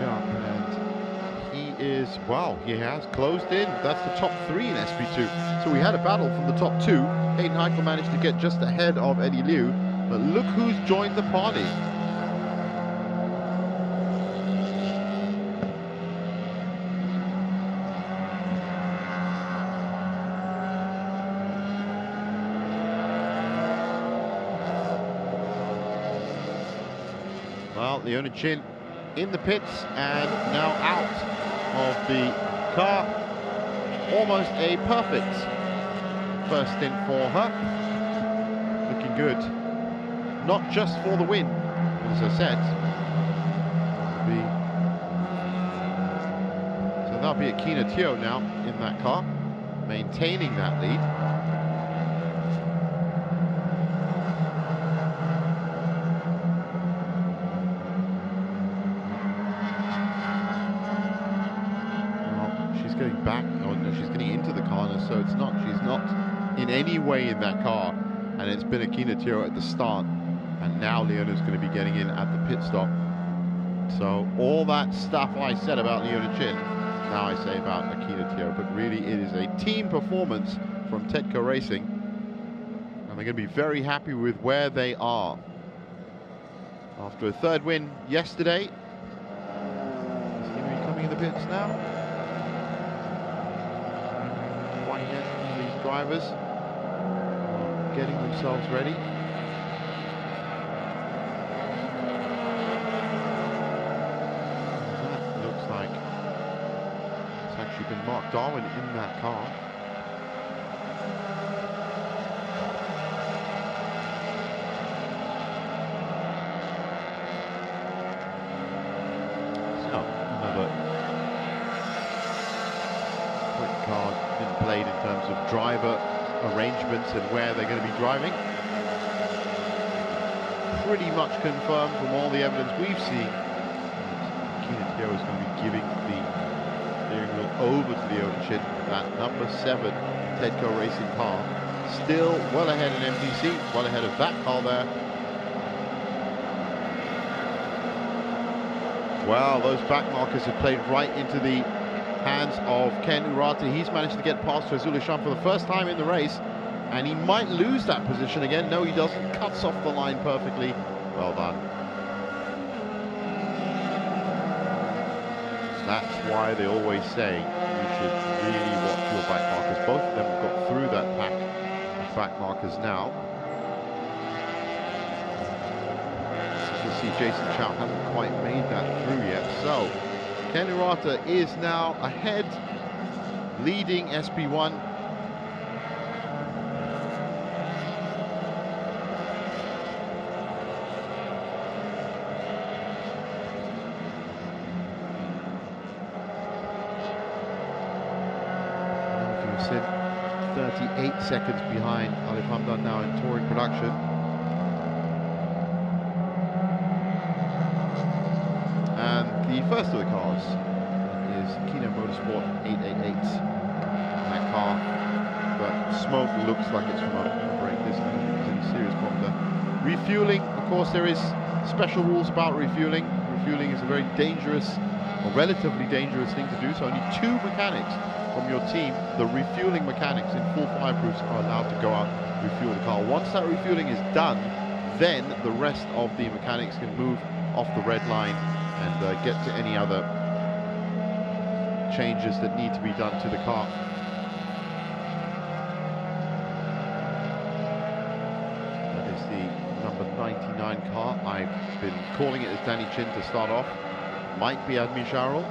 And he is, wow, he has closed in. That's the top 3 in SP2. So we had a battle from the top 2. Hayden Heikel managed to get just ahead of Eddie Liu, but look who's joined the party. Well, Leona Chin in the pits and now out of the car. Almost a perfect first stint for her. Looking good. Not just for the win, as I said. So that'll be Akina Teo now in that car, maintaining that lead. Getting back, oh no, she's getting into the corner, so she's not in any way in that car, and it's been Akina Tiro at the start, and now Leona's going to be getting in at the pit stop. So all that stuff I said about Leona Chin, now I say about Akina Tiro, but really it is a team performance from Tedco Racing, and they're going to be very happy with where they are. After a third win yesterday, is Henry coming in the pits now? Quite yet, these drivers are getting themselves ready. That looks like it's actually been Mark Darwin in that car. Played in terms of driver arrangements and where they're going to be driving. Pretty much confirmed from all the evidence we've seen. Akina Tiro is going to be giving the steering wheel over to the Ocean. That number 7 Tedco Racing car, still well ahead in MTC, well ahead of that car there. Well, those back markers have played right into the hands of Ken Urata. He's managed to get past Razul Isham for the first time in the race, and he might lose that position again. No, he doesn't. Cuts off the line perfectly. Well done. That's why they always say you should really watch your back markers. Both of them have got through that pack of back markers now. You can see Jason Chow hasn't quite made that through yet. So Ken Urata is now ahead, leading SP1. If you sit 38 seconds behind Alif Hamdan now in touring production. The first of the cars is Kino Motorsport 888. That car, but smoke looks like it's from a brake. This is any serious problem there. Refueling, of course, there is special rules about refueling. Refueling is a very dangerous, or relatively dangerous thing to do. So only 2 mechanics from your team, the refueling mechanics in full fireproofs, are allowed to go out and refuel the car. Once that refueling is done, then the rest of the mechanics can move off the red line and get to any other changes that need to be done to the car. That is the number 99 car. I've been calling it as Danny Chin to start off. Might be Admi Sharrell.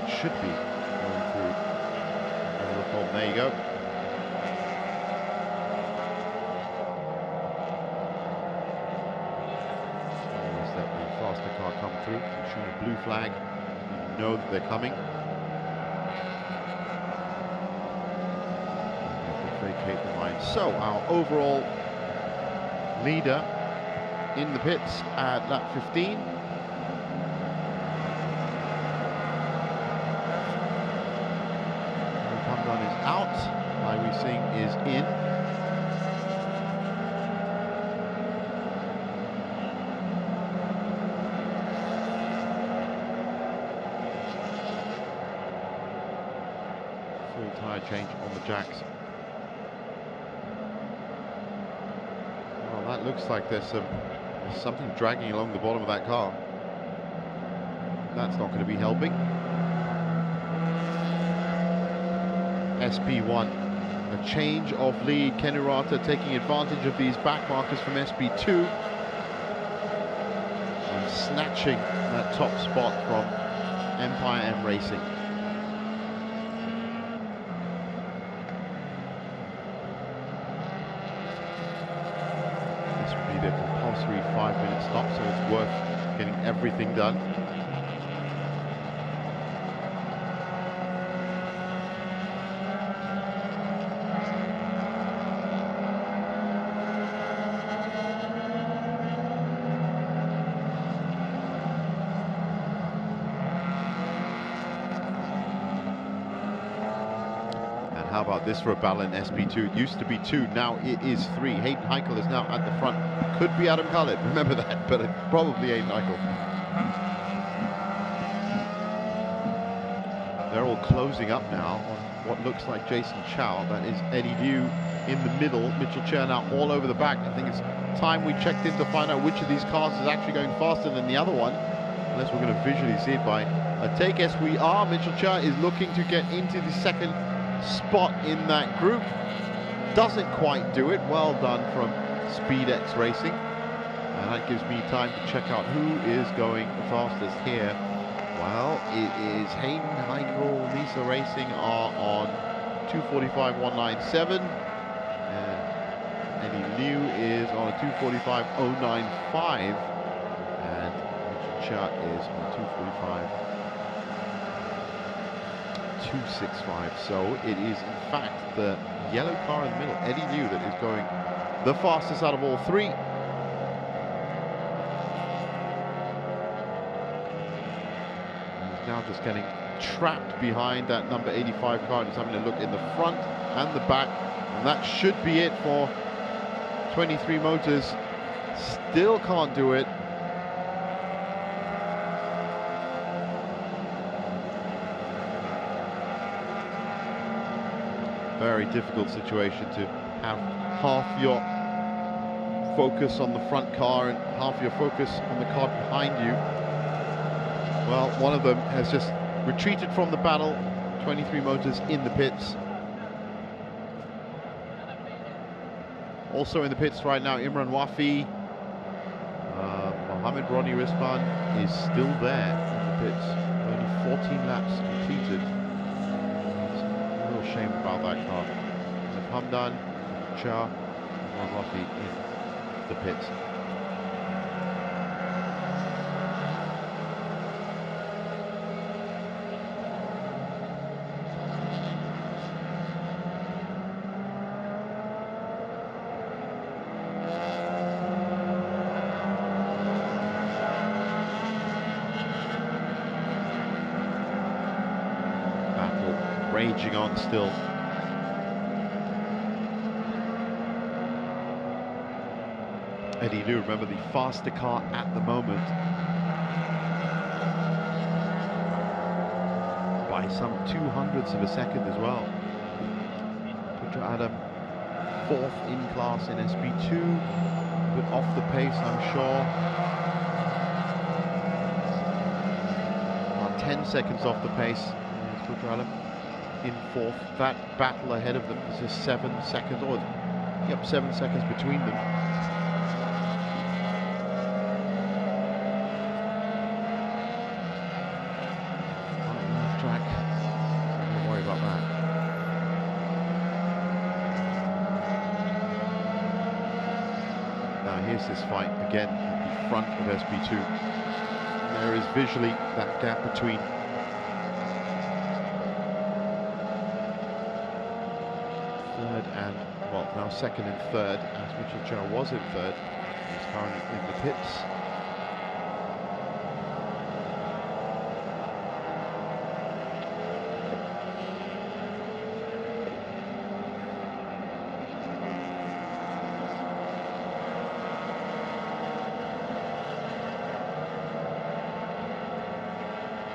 Should be going through the pole. There you go. As that the faster car come through, it's showing a blue flag. You know that they're coming. You have to vacate the line. So our overall leader in the pits at lap 15. Is out, Lai Singh is in. Full tyre change on the jacks. Well, that looks like there's something dragging along the bottom of that car. That's not going to be helping. SP1, a change of lead. Ken Urata taking advantage of these back markers from SP2 and snatching that top spot from Empire M Racing. This would be the compulsory 5-minute stop, so it's worth getting everything done. How about this for a battle in SP2? It used to be 2, now it is 3. Hayden Heichel is now at the front. Could be Adam Khalid, remember that, but it probably Hayden Heichel. They're all closing up now on what looks like Jason Chow. That is Eddie Liu in the middle. Mitchell Cher now all over the back. I think it's time we checked in to find out which of these cars is actually going faster than the other one. Unless we're going to visually see it by a take. Yes, we are. Mitchell Cher is looking to get into the second spot in that group. Doesn't quite do it. Well done from SpeedX Racing. And that gives me time to check out who is going the fastest here. Well, it is Hayden Heichel, Nisa Racing are on 2:45.197. And Eddie Liu is on a 2:45.095. And Mitchell Cher is on 2:45.265. So it is in fact the yellow car in the middle, Eddie Liu, that is going the fastest out of all three. Now just getting trapped behind that number 85 car, just having a look in the front and the back, and that should be it for 23 Motors. Still can't do it. Very difficult situation to have half your focus on the front car and half your focus on the car behind you. Well, one of them has just retreated from the battle. 23 Motors in the pits. Also in the pits right now, Imran Wafi. Mohamed Ronnie Risman is still there in the pits. Only 14 laps completed. It's a real shame about that car. Hamdan, Cha, Imran Wafi in the pits. Raging on still. Eddie Liu, remember, the faster car at the moment by some 200ths of a second as well. Putra Adam, 4th in class in SP2, but off the pace, I'm sure. About 10 seconds off the pace. Putra Adam in 4th. That battle ahead of them is just 7 seconds, or yep, 7 seconds between them. Off track, don't worry about that. Now here's this fight again at the front of SP2. There is visually that gap between and, well, now 2nd and 3rd, as Mitchell Cher was in 3rd. He's currently in the pits.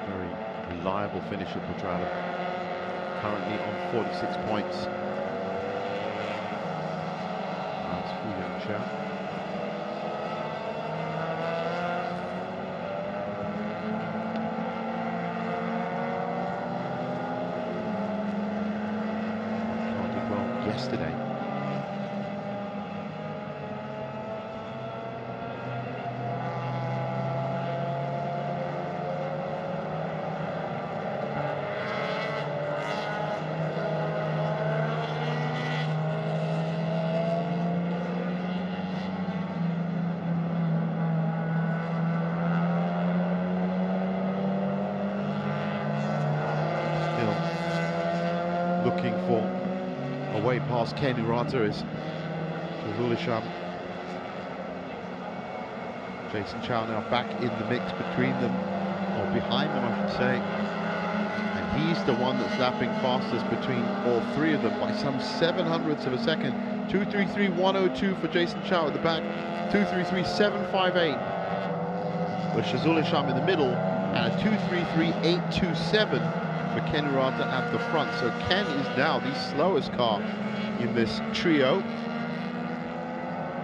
Very reliable finish at Putrala. Currently on 46 points. Can't did well yesterday. Looking for a way past Ken Urata is Zulisham. Jason Chow now back in the mix between them, or behind them I should say. And He's the one that's lapping fastest between all three of them by some 700ths of a second. 2:33.102 for Jason Chow at the back, 2:33.758 for Shazul Isham in the middle, and a 2:33.827 for Ken Urata at the front. So Ken is now the slowest car in this trio.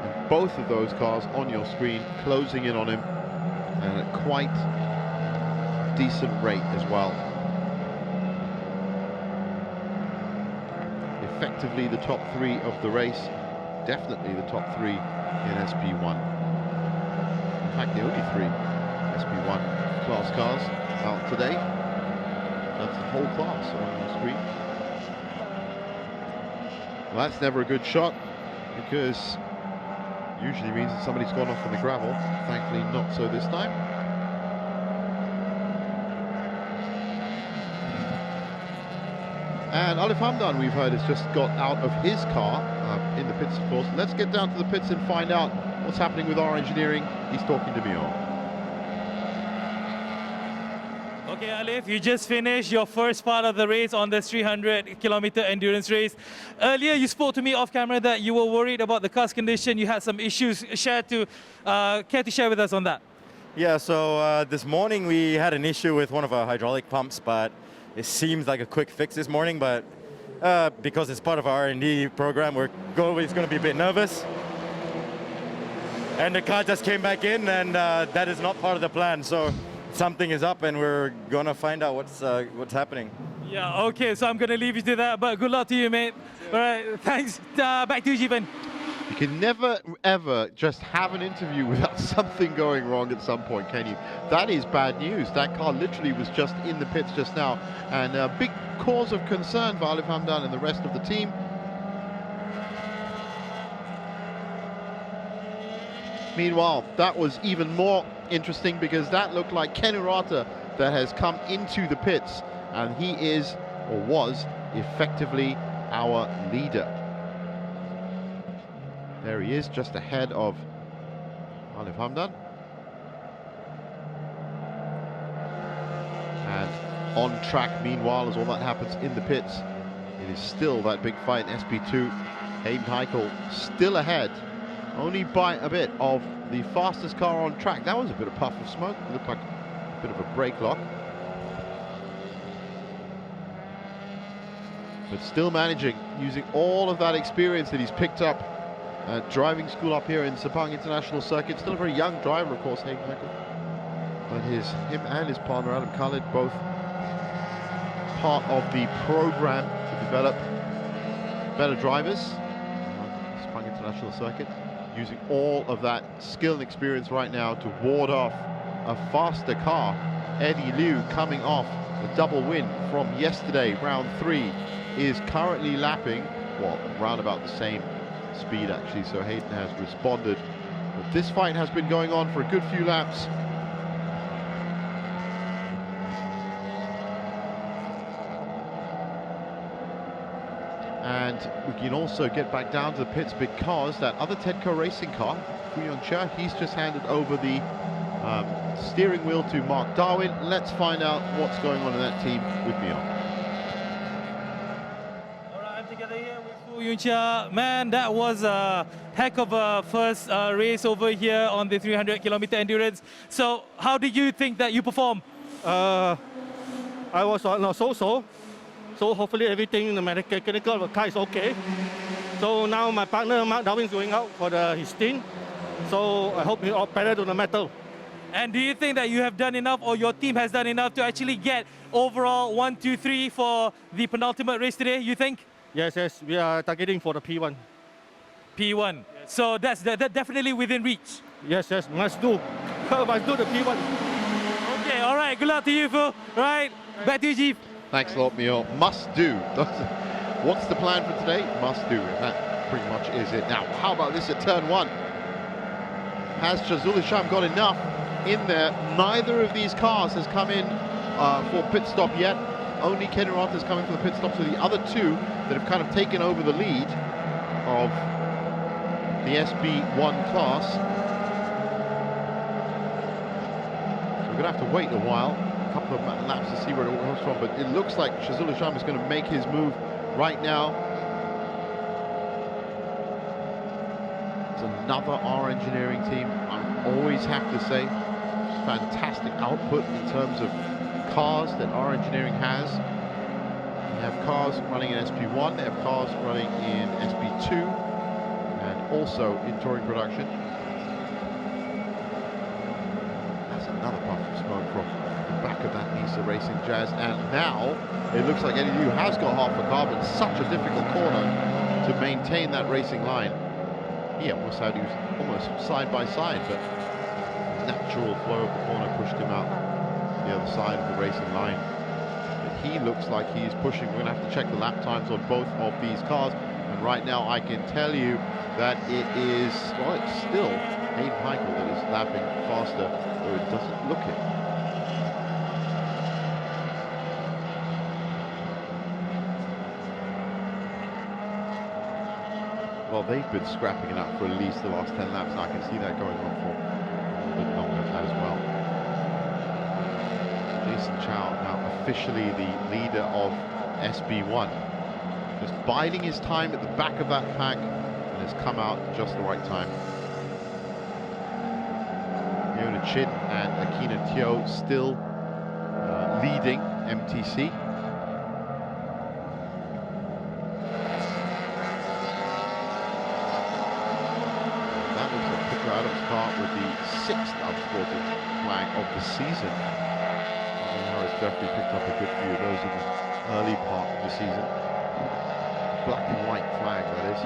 And both of those cars on your screen closing in on him, and at quite decent rate as well. Effectively the top three of the race, definitely the top three in SP1. In fact, the only three SP1 class cars out today. That's the whole class on your screen. Well, that's never a good shot, because usually means that somebody's gone off on the gravel. Thankfully not so this time. And Alif Hamdan, we've heard, has just got out of his car in the pits, of course. Let's get down to the pits and find out what's happening with our engineering. He's talking to Mio. Okay, Alif, you just finished your first part of the race on this 300-kilometer endurance race. Earlier, you spoke to me off camera that you were worried about the car's condition. You had some issues. Care to share with us on that? Yeah, so this morning we had an issue with one of our hydraulic pumps, but it seems like a quick fix this morning, but because it's part of our R&D program, we're always going to be a bit nervous. And the car just came back in, and that is not part of the plan. So something is up, and we're going to find out what's happening. Yeah, okay, so I'm going to leave you to that, but good luck to you, mate. All right, thanks. Back to you, Jeevan. You can never, ever just have an interview without something going wrong at some point, can you? That is bad news. That car literally was just in the pits just now, and a big cause of concern for Alif Hamdan and the rest of the team. Meanwhile, that was even more interesting, because that looked like Ken Urata that has come into the pits, and he is, or was, effectively our leader. There he is, just ahead of Alif Hamdan. And on track, meanwhile, as all that happens in the pits, it is still that big fight in SP2. Hayden Heichel still ahead, only by a bit of the fastest car on track. That was a bit of puff of smoke. It looked like a bit of a brake lock. But still managing, using all of that experience that he's picked up at driving school up here in Sepang International Circuit. Still a very young driver, of course, Hayden Heichel. But him and his partner, Adam Khalid, both part of the program to develop better drivers on Sepang International Circuit, using all of that skill and experience right now to ward off a faster car. Eddie Liu, coming off a double win from yesterday, round 3, is currently lapping, well, around about the same speed actually, so Hayden has responded. But this fight has been going on for a good few laps. And we can also get back down to the pits, because that other Tedco racing car, Fuyong Chia, he's just handed over the steering wheel to Mark Darwin. Let's find out what's going on in that team with Mio. I'm together here with Fuyong Chia. Man, that was a heck of a first race over here on the 300-kilometer endurance. So how did you think that you performed? I was on a so-so. So hopefully everything in the mechanical of the car is okay. So now my partner Mark Darwin is going out for his stint. So I hope he all pedal to the metal. And do you think that you have done enough, or your team has done enough, to actually get overall 1, 2, 3 for the penultimate race today, you think? Yes, we are targeting for the P1. P1. Yes. So that's definitely within reach. Yes, must do. Must do the P1. Okay, all right. Good luck to you, Fu. Right, back to you, Jeep. Thanks a lot, Mio. Must do. What's the plan for today? Must do. That pretty much is it. Now, how about this at turn 1? Has Shazul Isham got enough in there? Neither of these cars has come in for pit stop yet. Only Ken Urata is coming for the pit stop. So the other two that have kind of taken over the lead of the SB1 class. So we're going to have to wait a while a couple of laps to see where it all comes from, but it looks like Shazul Hisham is going to make his move right now. It's another R Engineering team. I always have to say, fantastic output in terms of cars that R Engineering has. They have cars running in SP1, they have cars running in SP2, and also in touring production. That's another puff of smoke from the back of that Nisa Racing Jazz, and now it looks like Eddie Liu has got half a car, but such a difficult corner to maintain that racing line. He almost had, he was almost side by side, but natural flow of the corner pushed him out the other side of the racing line. But he looks like he's pushing. We're going to have to check the lap times on both of these cars, and right now I can tell you that it is, well, it's still Hayden Heichel that is lapping faster, though it doesn't look it. Well, they've been scrapping it up for at least the last 10 laps, and I can see that going on for a little bit longer as well. Jason Chow now officially the leader of SB1. Just biding his time at the back of that pack, and has come out at just the right time. Fiona Chin and Akina Teo still leading MTC. Adams car with the 6th unsported flag of the season. And Harris definitely picked up a good few of those in the early part of the season. Black and white flag, that is.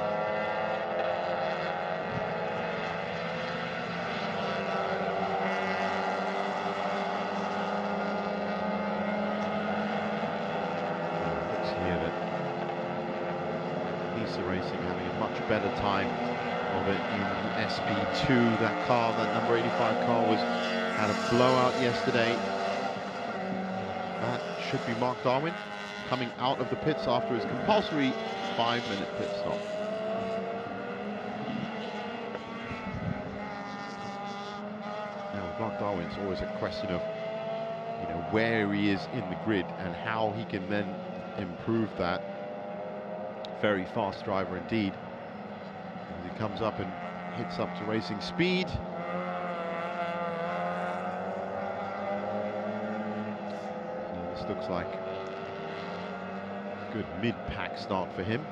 Looks here that Nisa Racing having a much better time of it in SP2. That car, that number 85 car, had a blowout yesterday. That should be Mark Darwin coming out of the pits after his compulsory 5-minute pit stop. Now with Mark Darwin, it's always a question of, you know, where he is in the grid and how he can then improve that. Very fast driver indeed. As he comes up and hits up to racing speed. So this looks like a good mid-pack start for him.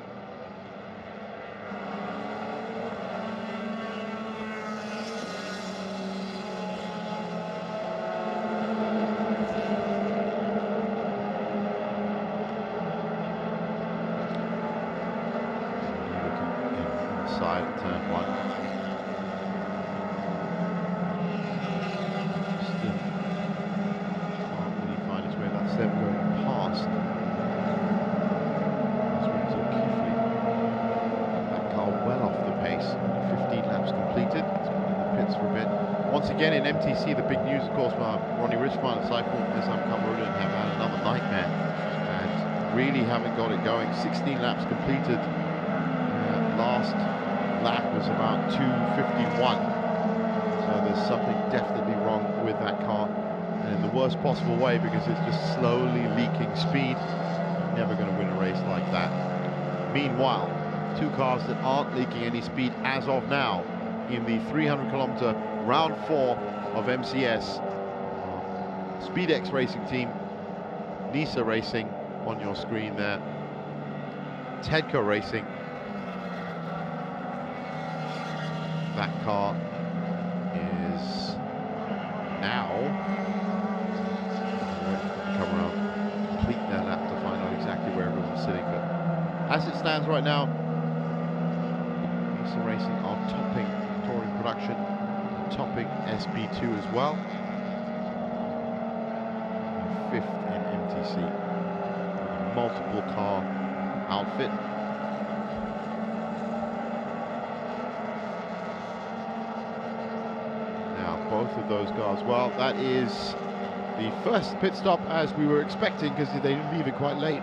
Inside at turn 1. Still can't really find his way. That's them going past. That car well off the pace. 15 laps completed. It's been in the pits for a bit. Once again in MTC, the big news, of course, for Ronnie Richman and Saiful Nizam Kamarudin have had another nightmare and really haven't got it going. 16 laps completed. Last lap was about 2:51, so there's something definitely wrong with that car, and in the worst possible way, because it's just slowly leaking speed. Never going to win a race like that. Meanwhile, two cars that aren't leaking any speed as of now in the 300-kilometer round 4 of MCS. SpeedX Racing Team, Nisa Racing on your screen there, Tedco Racing. That car is now come around, complete their lap to find out exactly where everyone's sitting. But as it stands right now, Nisa Racing are topping touring production, topping SP2 as well. 5th in MTC with a multiple car outfit. Both of those cars, well, that is the first pit stop as we were expecting, because they didn't leave it quite late.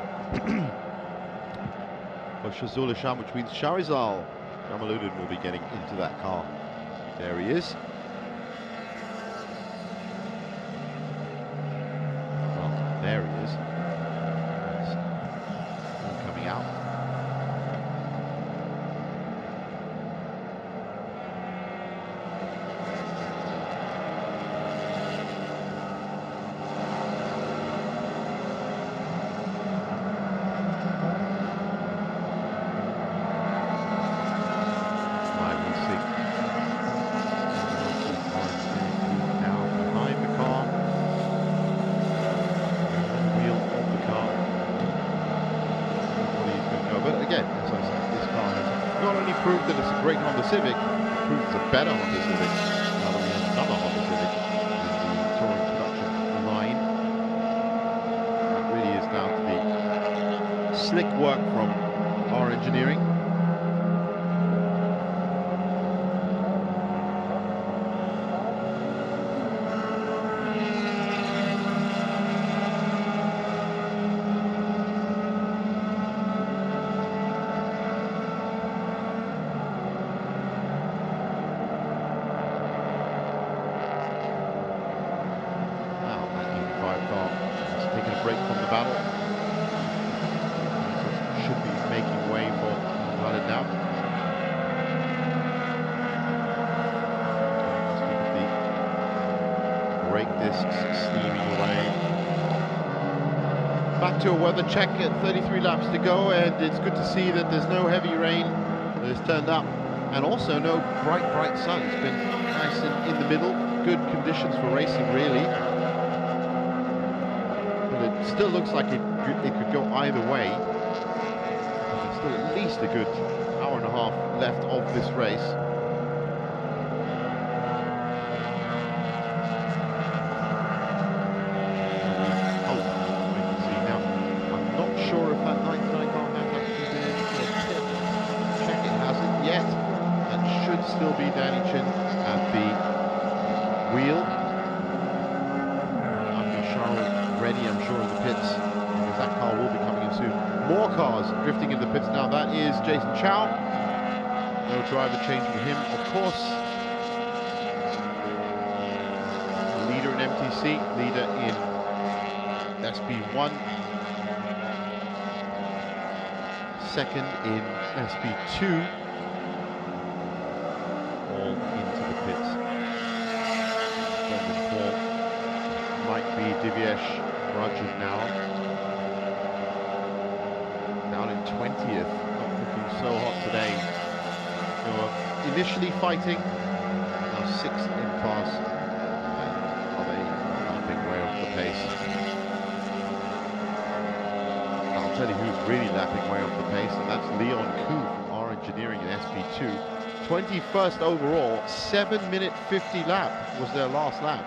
For Shazul Hisham, which means Shahrizal Jamaluddin will be getting into that car. There he is. prove that it's a great Honda Civic, it proves it's a better Honda Civic. Now that we have another Honda Civic in the touring production line. That really is down to the slick work from our engineering. Back to a weather check at 33 laps to go, and it's good to see that there's no heavy rain that has turned up, and also no bright sun. It's been nice in the middle, good conditions for racing really, but it still looks like it could go either way. There's still at least a good hour and a half left of this race. Still be Danny Chin at the wheel. Charles ready, I'm sure, in the pits, because that car will be coming in soon. More cars drifting in the pits now. That is Jason Chow. No driver change for him, of course. Leader in MTC, leader in SB1. Second in SB2. Into the pits. Brendan Paul might be Divyesh Rajan now. Down in 20th, not looking so hot today. They were initially fighting, now 6th in class. And are they lapping way off the pace? I'll tell you who's really lapping way off the pace, and that's Leon Koo from our engineering in SB2. 21st overall, 7-minute 50 lap was their last lap.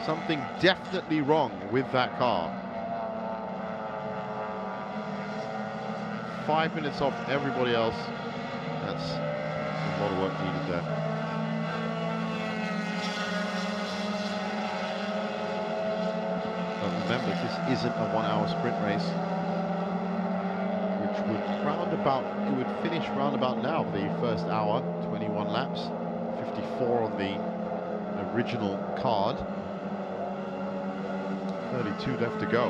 Something definitely wrong with that car. 5 minutes off everybody else. That's a lot of work needed there. But remember, this isn't a 1 hour sprint race, which would finish roundabout now for the first hour. 21 laps, 54 on the original card, 32 left to go.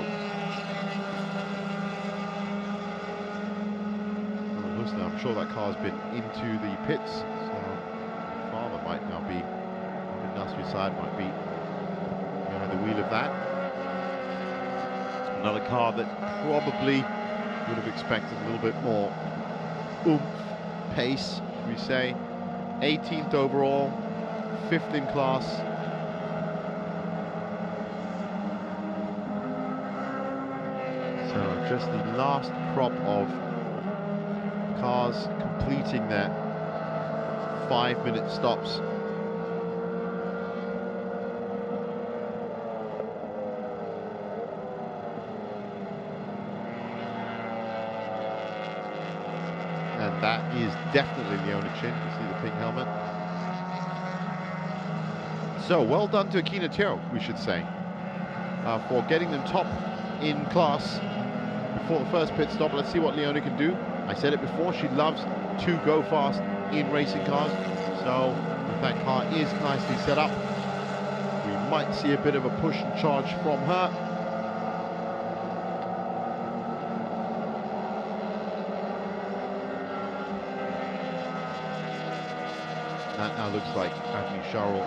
Well, listen, I'm sure that car's been into the pits, so Farmer might now be on the industrial side, might be behind the wheel of that. Another car that probably would have expected a little bit more oomph, pace, should we say. 18th overall, 5th in class. So just the last crop of cars completing their 5-minute stops. And that is definitely Leona Chin. You see the pink helmet. So well done to Akina Teo, we should say, for getting them top in class before the first pit stop. Let's see what Leona can do. I said it before, she loves to go fast in racing cars. So if that car is nicely set up, we might see a bit of a push and charge from her. That now looks like Agni Sharrell.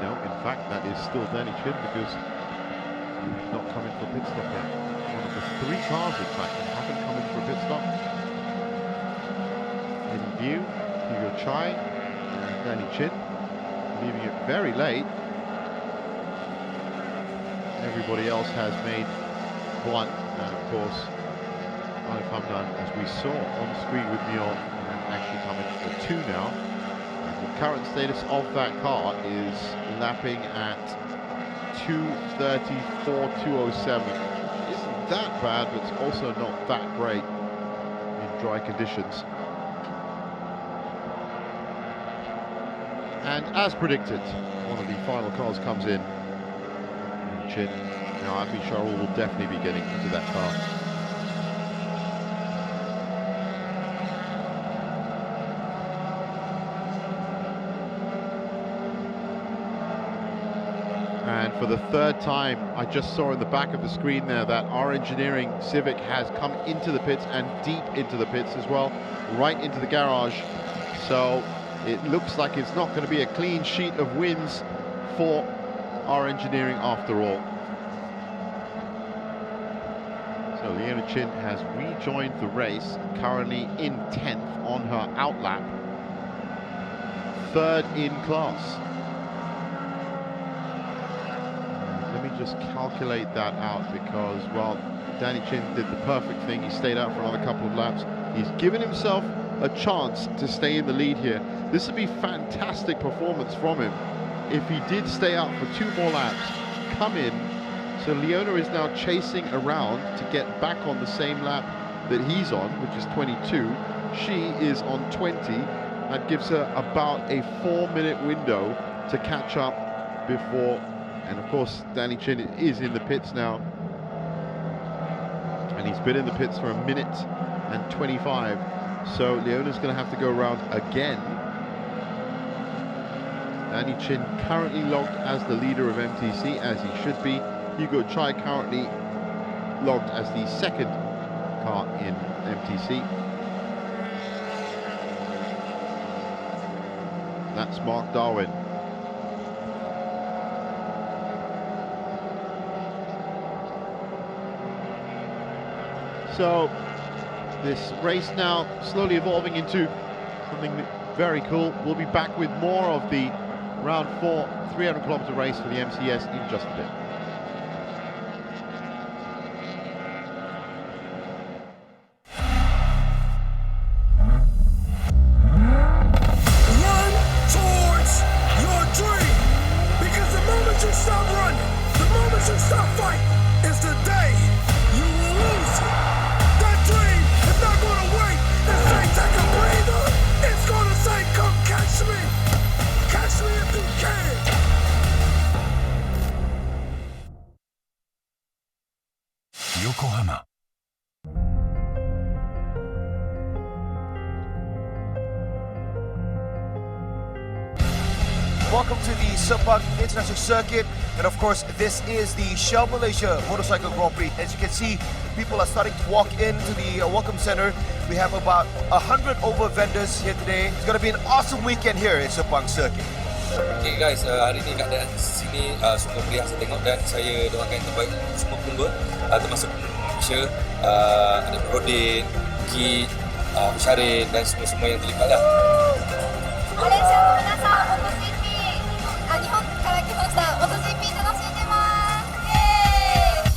No, in fact, that is still Danny Chin, because he's not coming for a pit stop yet. One of the 3 cars, in fact, that haven't come in for a pit stop. In view, Hugo Chai and Danny Chin, leaving it very late. Everybody else has made one, and of course, Alif Hamdan, as we saw on the screen with Mio, actually coming for 2 now. And the current status of that car is lapping at 2:34, 2:07. Isn't that bad, but it's also not that great in dry conditions. And as predicted, one of the final cars comes in. Chin. Now, I think Charles will definitely be getting into that car. And for the 3rd time, I just saw in the back of the screen there that our engineering Civic has come into the pits and deep into the pits as well, right into the garage. So it looks like it's not going to be a clean sheet of wins for our engineering after all. So Leona Chin has rejoined the race, currently in 10th on her outlap, 3rd in class. Let me just calculate that out because, well, Danny Chin did the perfect thing. He stayed out for another couple of laps. He's given himself a chance to stay in the lead here. This would be fantastic performance from him if he did stay out for 2 more laps, come in. So Leona is now chasing around to get back on the same lap that he's on, which is 22. She is on 20. That gives her about a 4-minute window to catch up before, and of course Danny Chin is in the pits now. And he's been in the pits for 1 minute and 25. So Leona's going to have to go around again. Danny Chin currently logged as the leader of MTC, as he should be. Hugo Chai currently logged as the 2nd car in MTC. That's Mark Darwin. So this race now slowly evolving into something very cool. We'll be back with more of the round 4 300-kilometer race for the MCS in just a bit. Run towards your dream, because the moment you stop running, the moment you stop fighting, is the day you will lose it. That dream is not going to wait and say take a breather. It's going to say come catch me. Catch me if you can. Yokohama. Welcome to the Sepang International Circuit, and of course this is the Shell Malaysia Motorcycle Grand Prix. As you can see, people are starting to walk into the welcome center. We have about 100 over vendors here today. It's going to be an awesome weekend here at Sepang Circuit. Okay guys, hari ni keadaan sini sungguh meriah saya tengok, dan saya doakan yang terbaik semua pemba, termasuk Malaysia, ada Rodin, Kit, Syarin dan semua-semua yang terlibat lah. Malaysiaの皆さん、MotoGP、日本から来ました。MotoGP 楽しんでます。イエーイ。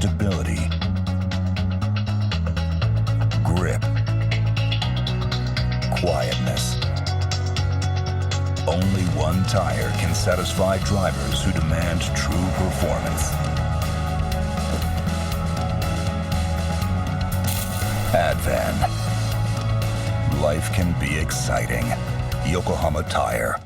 Stability, grip, quietness. Only one tire can satisfy drivers who demand true performance. Advan. Life can be exciting. Yokohama Tire.